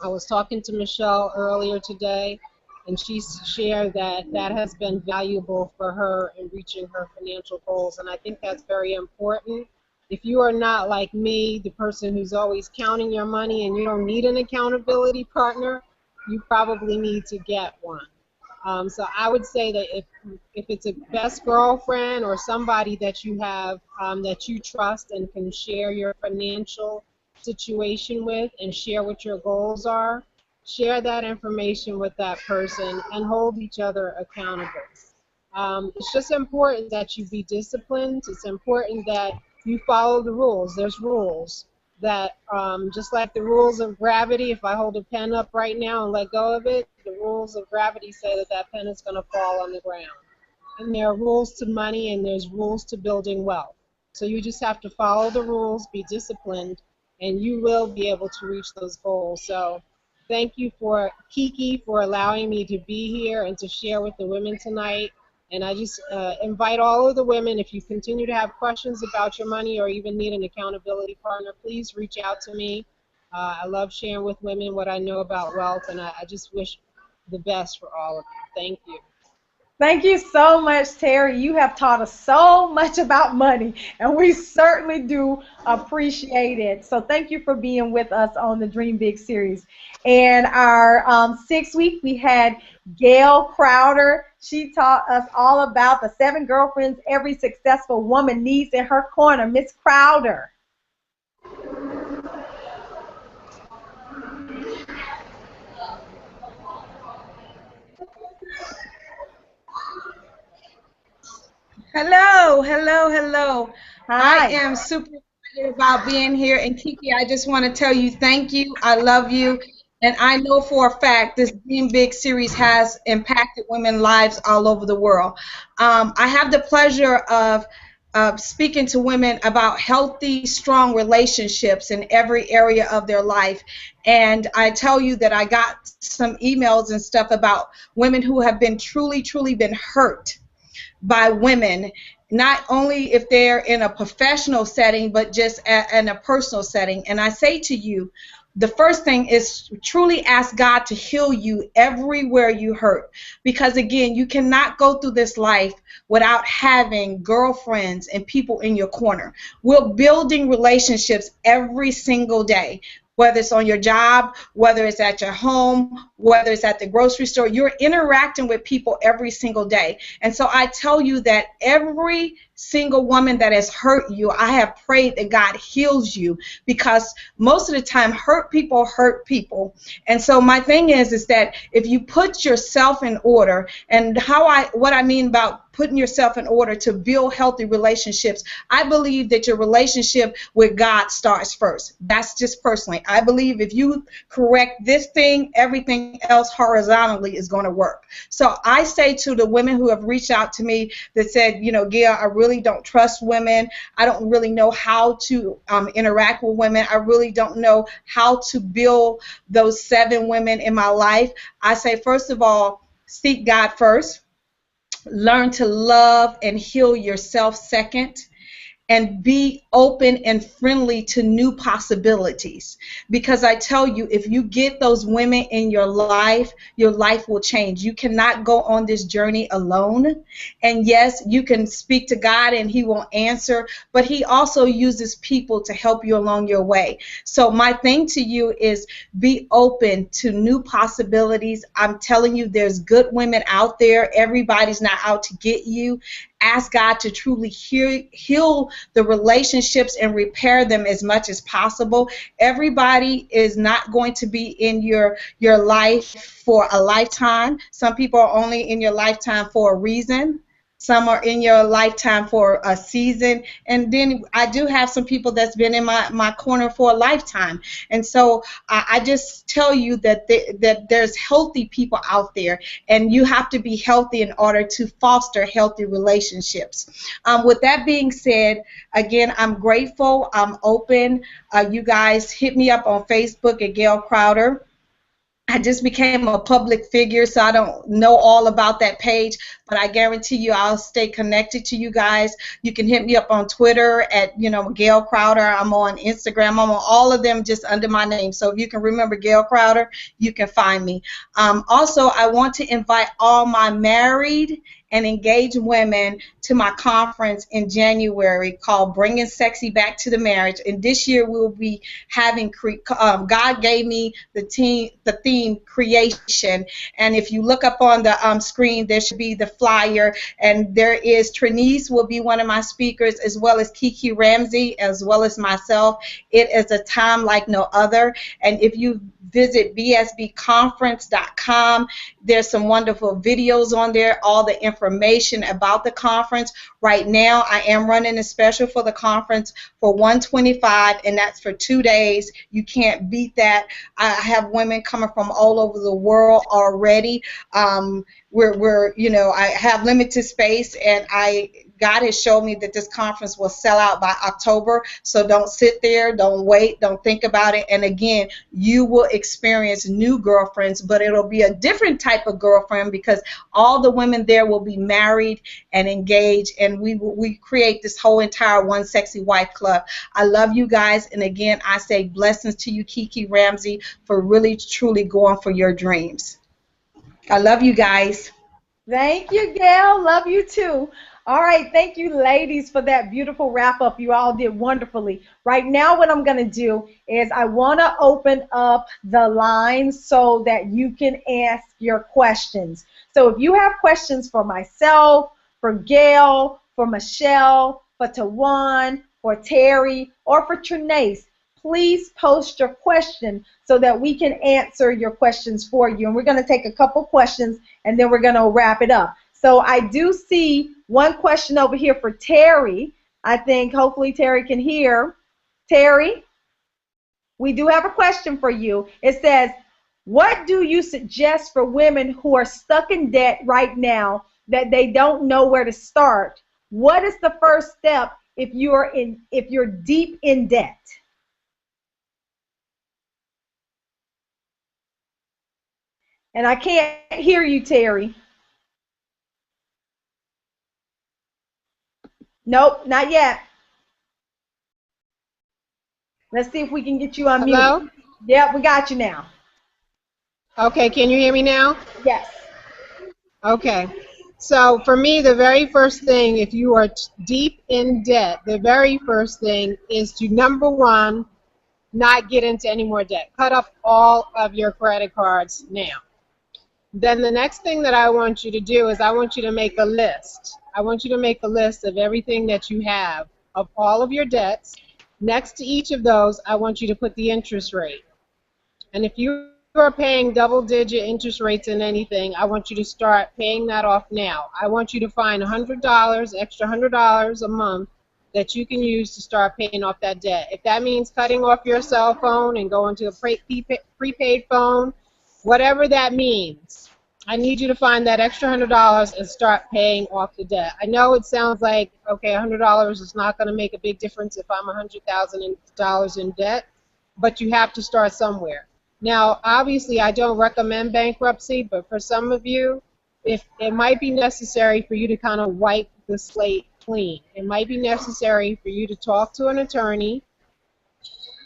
F: I was talking to Michelle earlier today, and she shared that that has been valuable for her in reaching her financial goals, and I think that's very important. If you are not like me, the person who's always counting your money and you don't need an accountability partner, you probably need to get one. So I would say that if it's a best girlfriend or somebody that you have that you trust and can share your financial situation with and share what your goals are, share that information with that person and hold each other accountable. It's just important that you be disciplined. It's important that you follow the rules. There's rules that, just like the rules of gravity, if I hold a pen up right now and let go of it, the rules of gravity say that that pen is going to fall on the ground. And there are rules to money and there's rules to building wealth. So you just have to follow the rules, be disciplined, and you will be able to reach those goals. So thank you for Kiki for allowing me to be here and to share with the women tonight. And I just invite all of the women, if you continue to have questions about your money or even need an accountability partner, please reach out to me. I love sharing with women what I know about wealth, and I just wish the best for all of you. Thank you.
A: Thank you so much, Terri. You have taught us so much about money, and we certainly do appreciate it. So thank you for being with us on the Dream Big series. And our 6th week, we had Gail Crowder. She taught us all about the 7 girlfriends every successful woman needs in her corner. Miss Crowder.
G: Hello, hello, hello. I
A: Hi.
G: am super excited about being here. And Kiki, I just want to tell you thank you. I love you. And I know for a fact this Dream Big series has impacted women's lives all over the world. I have the pleasure of speaking to women about healthy, strong relationships in every area of their life. And I tell you that I got some emails and stuff about women who have been truly been hurt by women, not only if they're in a professional setting, but just in a personal setting. And I say to you, the first thing is truly ask God to heal you everywhere you hurt. Because again, you cannot go through this life without having girlfriends and people in your corner. We're building relationships every single day. Whether it's on your job, whether it's at your home, whether it's at the grocery store, you're interacting with people every single day. And so I tell you that every single woman that has hurt you, I have prayed that God heals you, because most of the time hurt people hurt people. And so my thing is that if you put yourself in order, and what I mean about putting yourself in order to build healthy relationships, I believe that your relationship with God starts first. That's just personally. I believe if you correct this thing, everything else horizontally is going to work. So I say to the women who have reached out to me that said, Gail, I really don't trust women. I don't really know how to interact with women. I really don't know how to build those 7 women in my life. I say, first of all, seek God first. Learn to love and heal yourself second, and be open and friendly to new possibilities. Because I tell you, if you get those women in your life will change. You cannot go on this journey alone. And yes, you can speak to God and He will answer, but He also uses people to help you along your way. So my thing to you is be open to new possibilities. I'm telling you, there's good women out there. Everybody's not out to get you. Ask God to truly heal the relationships and repair them as much as possible. Everybody is not going to be in your life for a lifetime. Some people are only in your lifetime for a reason. Some are in your lifetime for a season. And then I do have some people that's been in my corner for a lifetime. And so I just tell you that there's healthy people out there, and you have to be healthy in order to foster healthy relationships. With that being said, again, I'm grateful. I'm open. You guys hit me up on Facebook at Gail Crowder. I just became a public figure, so I don't know all about that page, but I guarantee you I'll stay connected to you guys. You can hit me up on Twitter at, Gail Crowder. I'm on Instagram. I'm on all of them just under my name. So if you can remember Gail Crowder, you can find me. Also, I want to invite all my married and engaged women to my conference in January called Bringing Sexy Back to the Marriage. And this year we will be having, God gave me the theme creation. And if you look up on the screen, there should be the flyer. And there is Trenace will be one of my speakers, as well as Kiki Ramsey, as well as myself. It is a time like no other. And if you visit bsbconference.com, there's some wonderful videos on there, all the information about the conference. Right now, I am running a special for the conference for $125, and that's for 2 days. You can't beat that. I have women coming from all over the world already. I have limited space, and God has showed me that this conference will sell out by October. So don't sit there, don't wait, don't think about it. And again, you will experience new girlfriends, but it'll be a different type of girlfriend, because all the women there will be married and engaged, and we create this whole entire One Sexy Wife Club. I love you guys, and again, I say blessings to you, Kiki Ramsey, for really truly going for your dreams. I love you guys.
A: Thank you, Gail. Love you too. All right, thank you, ladies, for that beautiful wrap up. You all did wonderfully. Right now, what I'm going to do is I want to open up the lines so that you can ask your questions. So if you have questions for myself, for Gail, for Michelle, for Tawawn, for Terri, or for Trenace, please post your question so that we can answer your questions for you. And we're going to take a couple questions and then we're going to wrap it up. So I do see one question over here for Terri. I think hopefully Terri can hear. Terri, we do have a question for you. It says, what do you suggest for women who are stuck in debt right now that they don't know where to start? What is the first step if you're deep in debt? And I can't hear you, Terri. Nope, not yet. Let's see if we can get you unmuted.
F: Hello?
A: Yep, we got you now.
F: Okay, can you hear me now?
A: Yes.
F: Okay. So for me, the very first thing, if you are deep in debt, the very first thing is to, number one, not get into any more debt. Cut off all of your credit cards now. Then the next thing that I want you to do is I want you to make a list. I want you to make a list of everything that you have, of all of your debts. Next to each of those, I want you to put the interest rate. And if you are paying double-digit interest rates in anything, I want you to start paying that off now. I want you to find $100, extra $100 a month that you can use to start paying off that debt. If that means cutting off your cell phone and going to a prepaid phone, whatever that means, I need you to find that extra $100 and start paying off the debt. I know it sounds like, okay, $100 is not going to make a big difference if I'm $100,000 in debt, but you have to start somewhere. Now, obviously, I don't recommend bankruptcy, but for some of you, if it might be necessary for you to kind of wipe the slate clean. It might be necessary for you to talk to an attorney,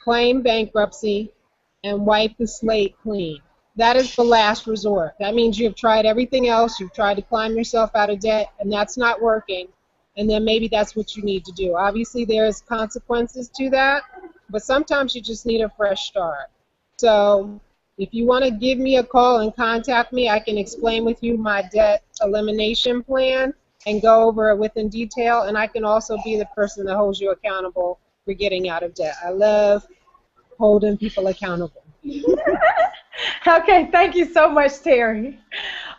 F: claim bankruptcy, and wipe the slate clean. That is the last resort. That means you've tried everything else. You've tried to climb yourself out of debt, and that's not working. And then maybe that's what you need to do. Obviously, there's consequences to that, but sometimes you just need a fresh start. So if you want to give me a call and contact me, I can explain with you my debt elimination plan and go over it within detail. And I can also be the person that holds you accountable for getting out of debt. I love holding people accountable.
A: Okay, thank you so much, Terri.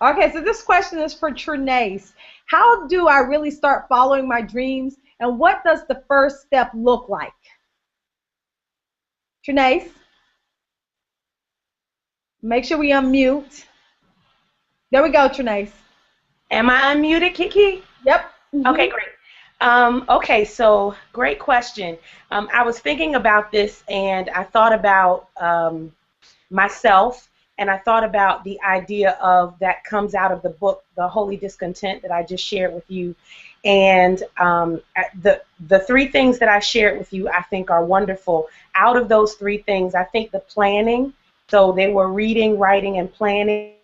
A: Okay, so this question is for Trenace. How do I really start following my dreams, and what does the first step look like? Trenace, make sure we unmute. There we go, Trenace.
E: Am I unmuted, Kiki?
A: Yep.
E: Okay, great. Okay, so great question. I was thinking about this, and I thought about myself, and I thought about the idea of that comes out of the book, The Holy Discontent, that I just shared with you. And the three things that I shared with you, I think, are wonderful. Out of those three things, I think the planning, so they were reading, writing, and planning.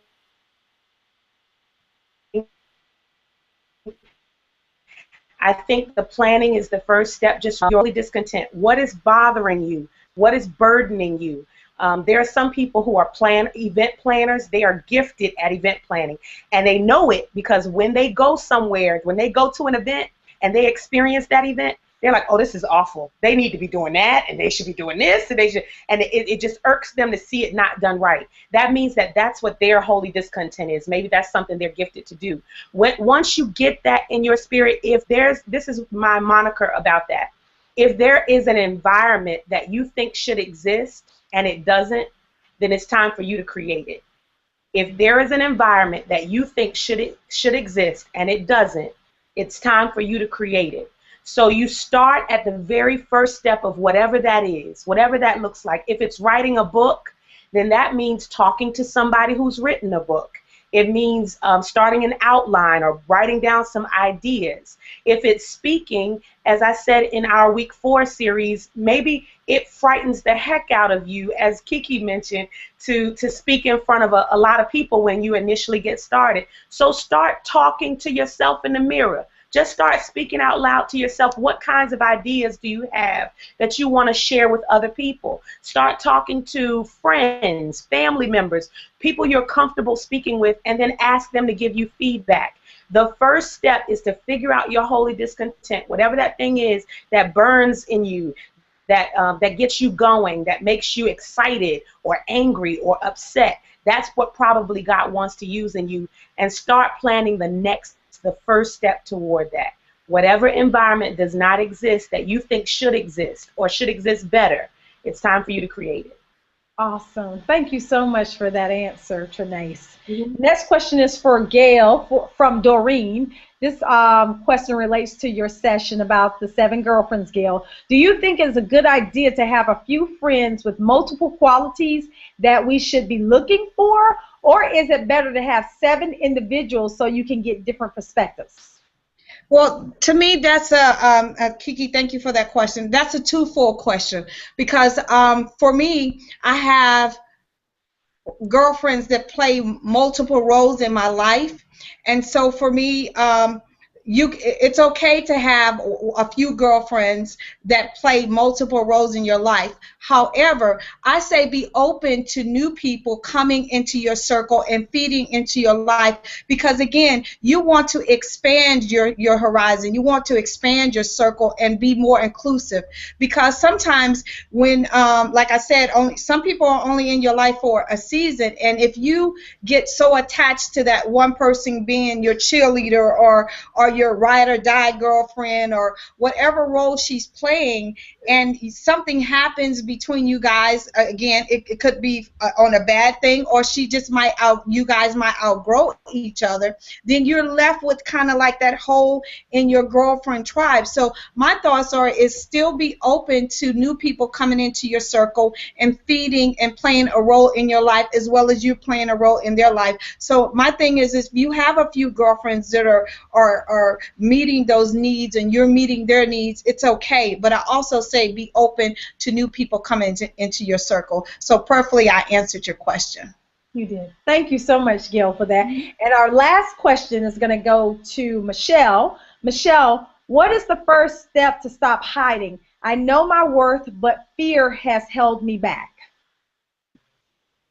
E: I think the planning is the first step, just purely discontent. What is bothering you? What is burdening you? There are some people who are event planners. They are gifted at event planning, and they know it because when they go somewhere, when they go to an event and they experience that event, they're like, oh, this is awful. They need to be doing that, and they should be doing this, and it just irks them to see it not done right. That means that that's what their holy discontent is. Maybe that's something they're gifted to do. Once you get that in your spirit, this is my moniker about that. If there is an environment that you think should exist and it doesn't, then it's time for you to create it. If there is an environment that you think should exist and it doesn't, it's time for you to create it. So you start at the very first step of whatever that is, whatever that looks like. If it's writing a book, then that means talking to somebody who's written a book. It means starting an outline or writing down some ideas. If it's speaking, as I said in our week 4 series, maybe it frightens the heck out of you, as Kiki mentioned, to speak in front of a lot of people when you initially get started. So start talking to yourself in the mirror. Just start speaking out loud to yourself. What kinds of ideas do you have that you want to share with other people? Start talking to friends, family members, people you're comfortable speaking with, and then ask them to give you feedback. The first step is to figure out your holy discontent, whatever that thing is that burns in you, that gets you going, that makes you excited or angry or upset. That's what probably God wants to use in you, and start planning the first step toward that. Whatever environment does not exist that you think should exist or should exist better, it's time for you to create it.
A: Awesome. Thank you so much for that answer, Trenace. Next question is for Gail from Doreen. This question relates to your session about the 7 girlfriends, Gail. Do you think it's a good idea to have a few friends with multiple qualities that we should be looking for? Or is it better to have 7 individuals so you can get different perspectives?
G: Well, to me, that's Kiki, thank you for that question. That's a twofold question because for me, I have girlfriends that play multiple roles in my life. And so for me, it's okay to have a few girlfriends that play multiple roles in your life. However, I say be open to new people coming into your circle and feeding into your life because, again, you want to expand your horizon. You want to expand your circle and be more inclusive because sometimes when, like I said, some people are only in your life for a season, and if you get so attached to that one person being your cheerleader or your ride or die girlfriend or whatever role she's playing, and something happens between you guys, again, it could be on a bad thing, or you guys might outgrow each other, then you're left with kind of like that hole in your girlfriend tribe. So my thoughts is still be open to new people coming into your circle and feeding and playing a role in your life as well as you playing a role in their life. So my thing is if you have a few girlfriends that are meeting those needs and you're meeting their needs, it's okay. But I also say be open to new people coming into your circle. So perfectly, I answered your question.
A: You did. Thank you so much, Gail, for that. And our last question is going to go to Michelle. Michelle, what is the first step to stop hiding? I know my worth, but fear has held me back.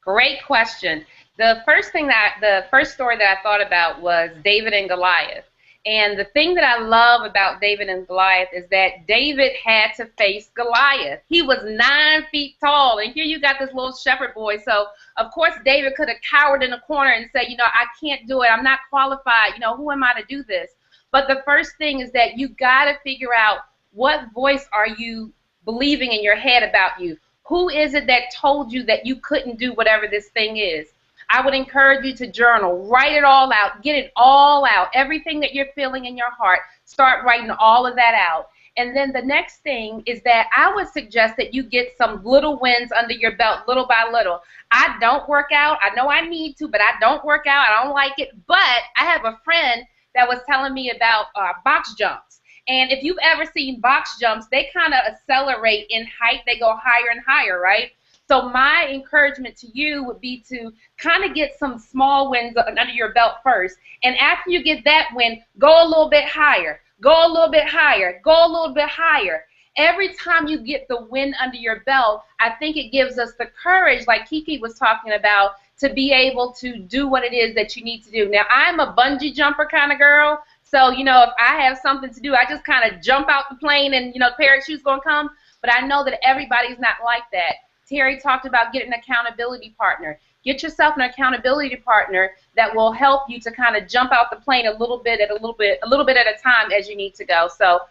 C: Great question. The first story that I thought about was David and Goliath. And the thing that I love about David and Goliath is that David had to face Goliath. He was 9 feet tall, and here you got this little shepherd boy. So, of course, David could have cowered in a corner and said, I can't do it. I'm not qualified. Who am I to do this? But the first thing is that you got to figure out what voice are you believing in your head about you. Who is it that told you that you couldn't do whatever this thing is? I would encourage you to journal, write it all out, get it all out, everything that you're feeling in your heart, start writing all of that out. And then the next thing is that I would suggest that you get some little wins under your belt little by little. I don't work out. I know I need to, but I don't work out. I don't like it. But I have a friend that was telling me about box jumps. And if you've ever seen box jumps, they kind of accelerate in height. They go higher and higher, right? So my encouragement to you would be to kind of get some small wins under your belt first. And after you get that win, go a little bit higher, go a little bit higher, go a little bit higher. Every time you get the win under your belt, I think it gives us the courage, like Kiki was talking about, to be able to do what it is that you need to do. Now, I'm a bungee jumper kind of girl. So, if I have something to do, I just kind of jump out the plane and, the parachute's going to come. But I know that everybody's not like that. Terri talked about getting an accountability partner. Get yourself an accountability partner that will help you to kind of jump out the plane a little bit at a time as you need to go. So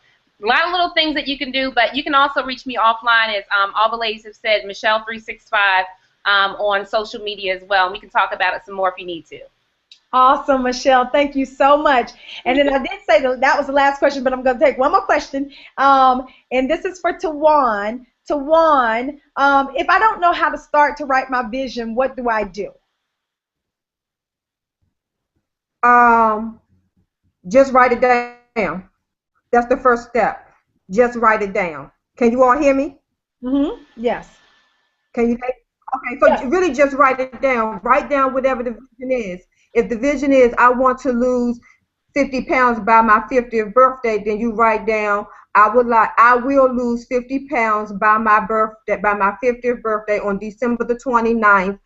C: a lot of little things that you can do, but you can also reach me offline, as all the ladies have said, Michelle365 on social media as well. And we can talk about it some more if you need to.
A: Awesome, Michelle. Thank you so much. And then I did say that was the last question, but I'm going to take one more question. And this is for Tawawn. Tawawn, if I don't know how to start to write my vision, what do I do?
D: Um, just write it down. That's the first step. Just write it down. Can you all hear me?
A: Yes.
D: Can you? Okay,
A: Yes.
D: so really just write it down. Write down whatever the vision is. If the vision is I want to lose 50 pounds by my 50th birthday, then you write down I will lose 50 pounds by my 50th birthday on December the 29th,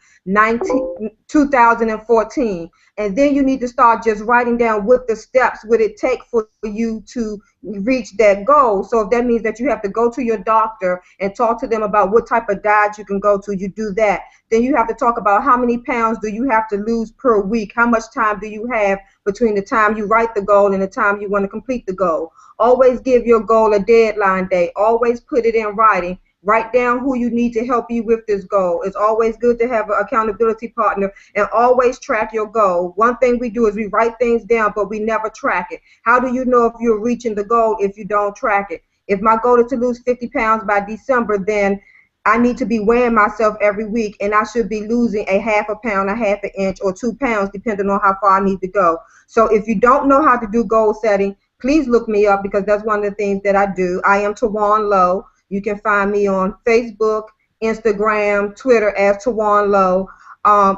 D: 2014. And then you need to start just writing down what the steps would it take for you to reach that goal. So if that means that you have to go to your doctor and talk to them about what type of diet you can go to, you do that. Then you have to talk about how many pounds do you have to lose per week, how much time do you have between the time you write the goal and the time you want to complete the goal. Always give your goal a deadline date. Always put it in writing. Write down who you need to help you with this goal. It's always good to have an accountability partner, and always track your goal. One thing we do is we write things down, but we never track it. How do you know if you're reaching the goal if you don't track it? If my goal is to lose 50 pounds by December, then I need to be weighing myself every week, and I should be losing a half a pound, a half an inch, or 2 pounds, depending on how far I need to go. So if you don't know how to do goal setting, please look me up, because that's one of the things that I do. I am Tawawn Lowe. You can find me on Facebook, Instagram, Twitter as Tawawn Lowe.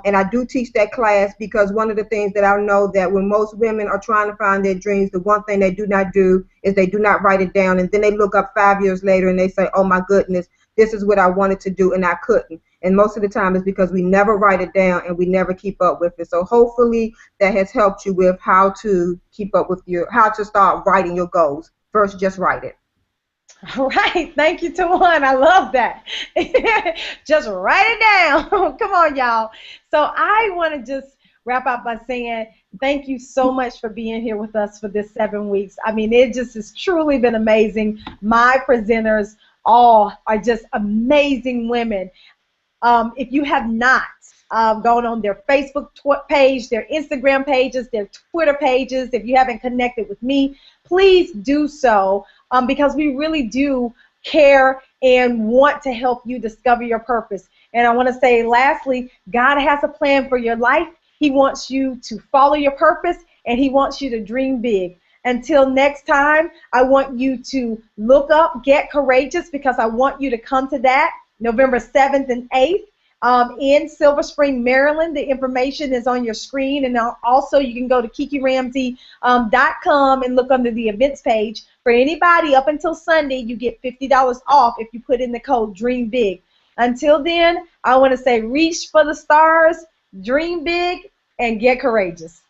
D: And I do teach that class, because one of the things that I know that when most women are trying to find their dreams, the one thing they do not do is they do not write it down. And then they look up 5 years later and they say, oh my goodness, this is what I wanted to do and I couldn't. And most of the time it's because we never write it down and we never keep up with it. So hopefully that has helped you with how to keep up with how to start writing your goals. First, just write it.
A: All right. Thank you, Tawawn. I love that. Just write it down. Come on, y'all. So I want to just wrap up by saying thank you so much for being here with us for this 7 weeks. I mean, it just has truly been amazing. My presenters all are just amazing women. If you have not gone on their Facebook page, their Instagram pages, their Twitter pages, if you haven't connected with me, please do so, because we really do care and want to help you discover your purpose. And I want to say lastly, God has a plan for your life. He wants you to follow your purpose, and He wants you to dream big. Until next time, I want you to look up Get Courageous, because I want you to come to that November 7th and 8th in Silver Spring, Maryland. The information is on your screen, and also you can go to KikiRamsey.com and look under the events page. For anybody up until Sunday, you get $50 off if you put in the code Dream Big. Until then, I want to say reach for the stars, dream big, and get courageous.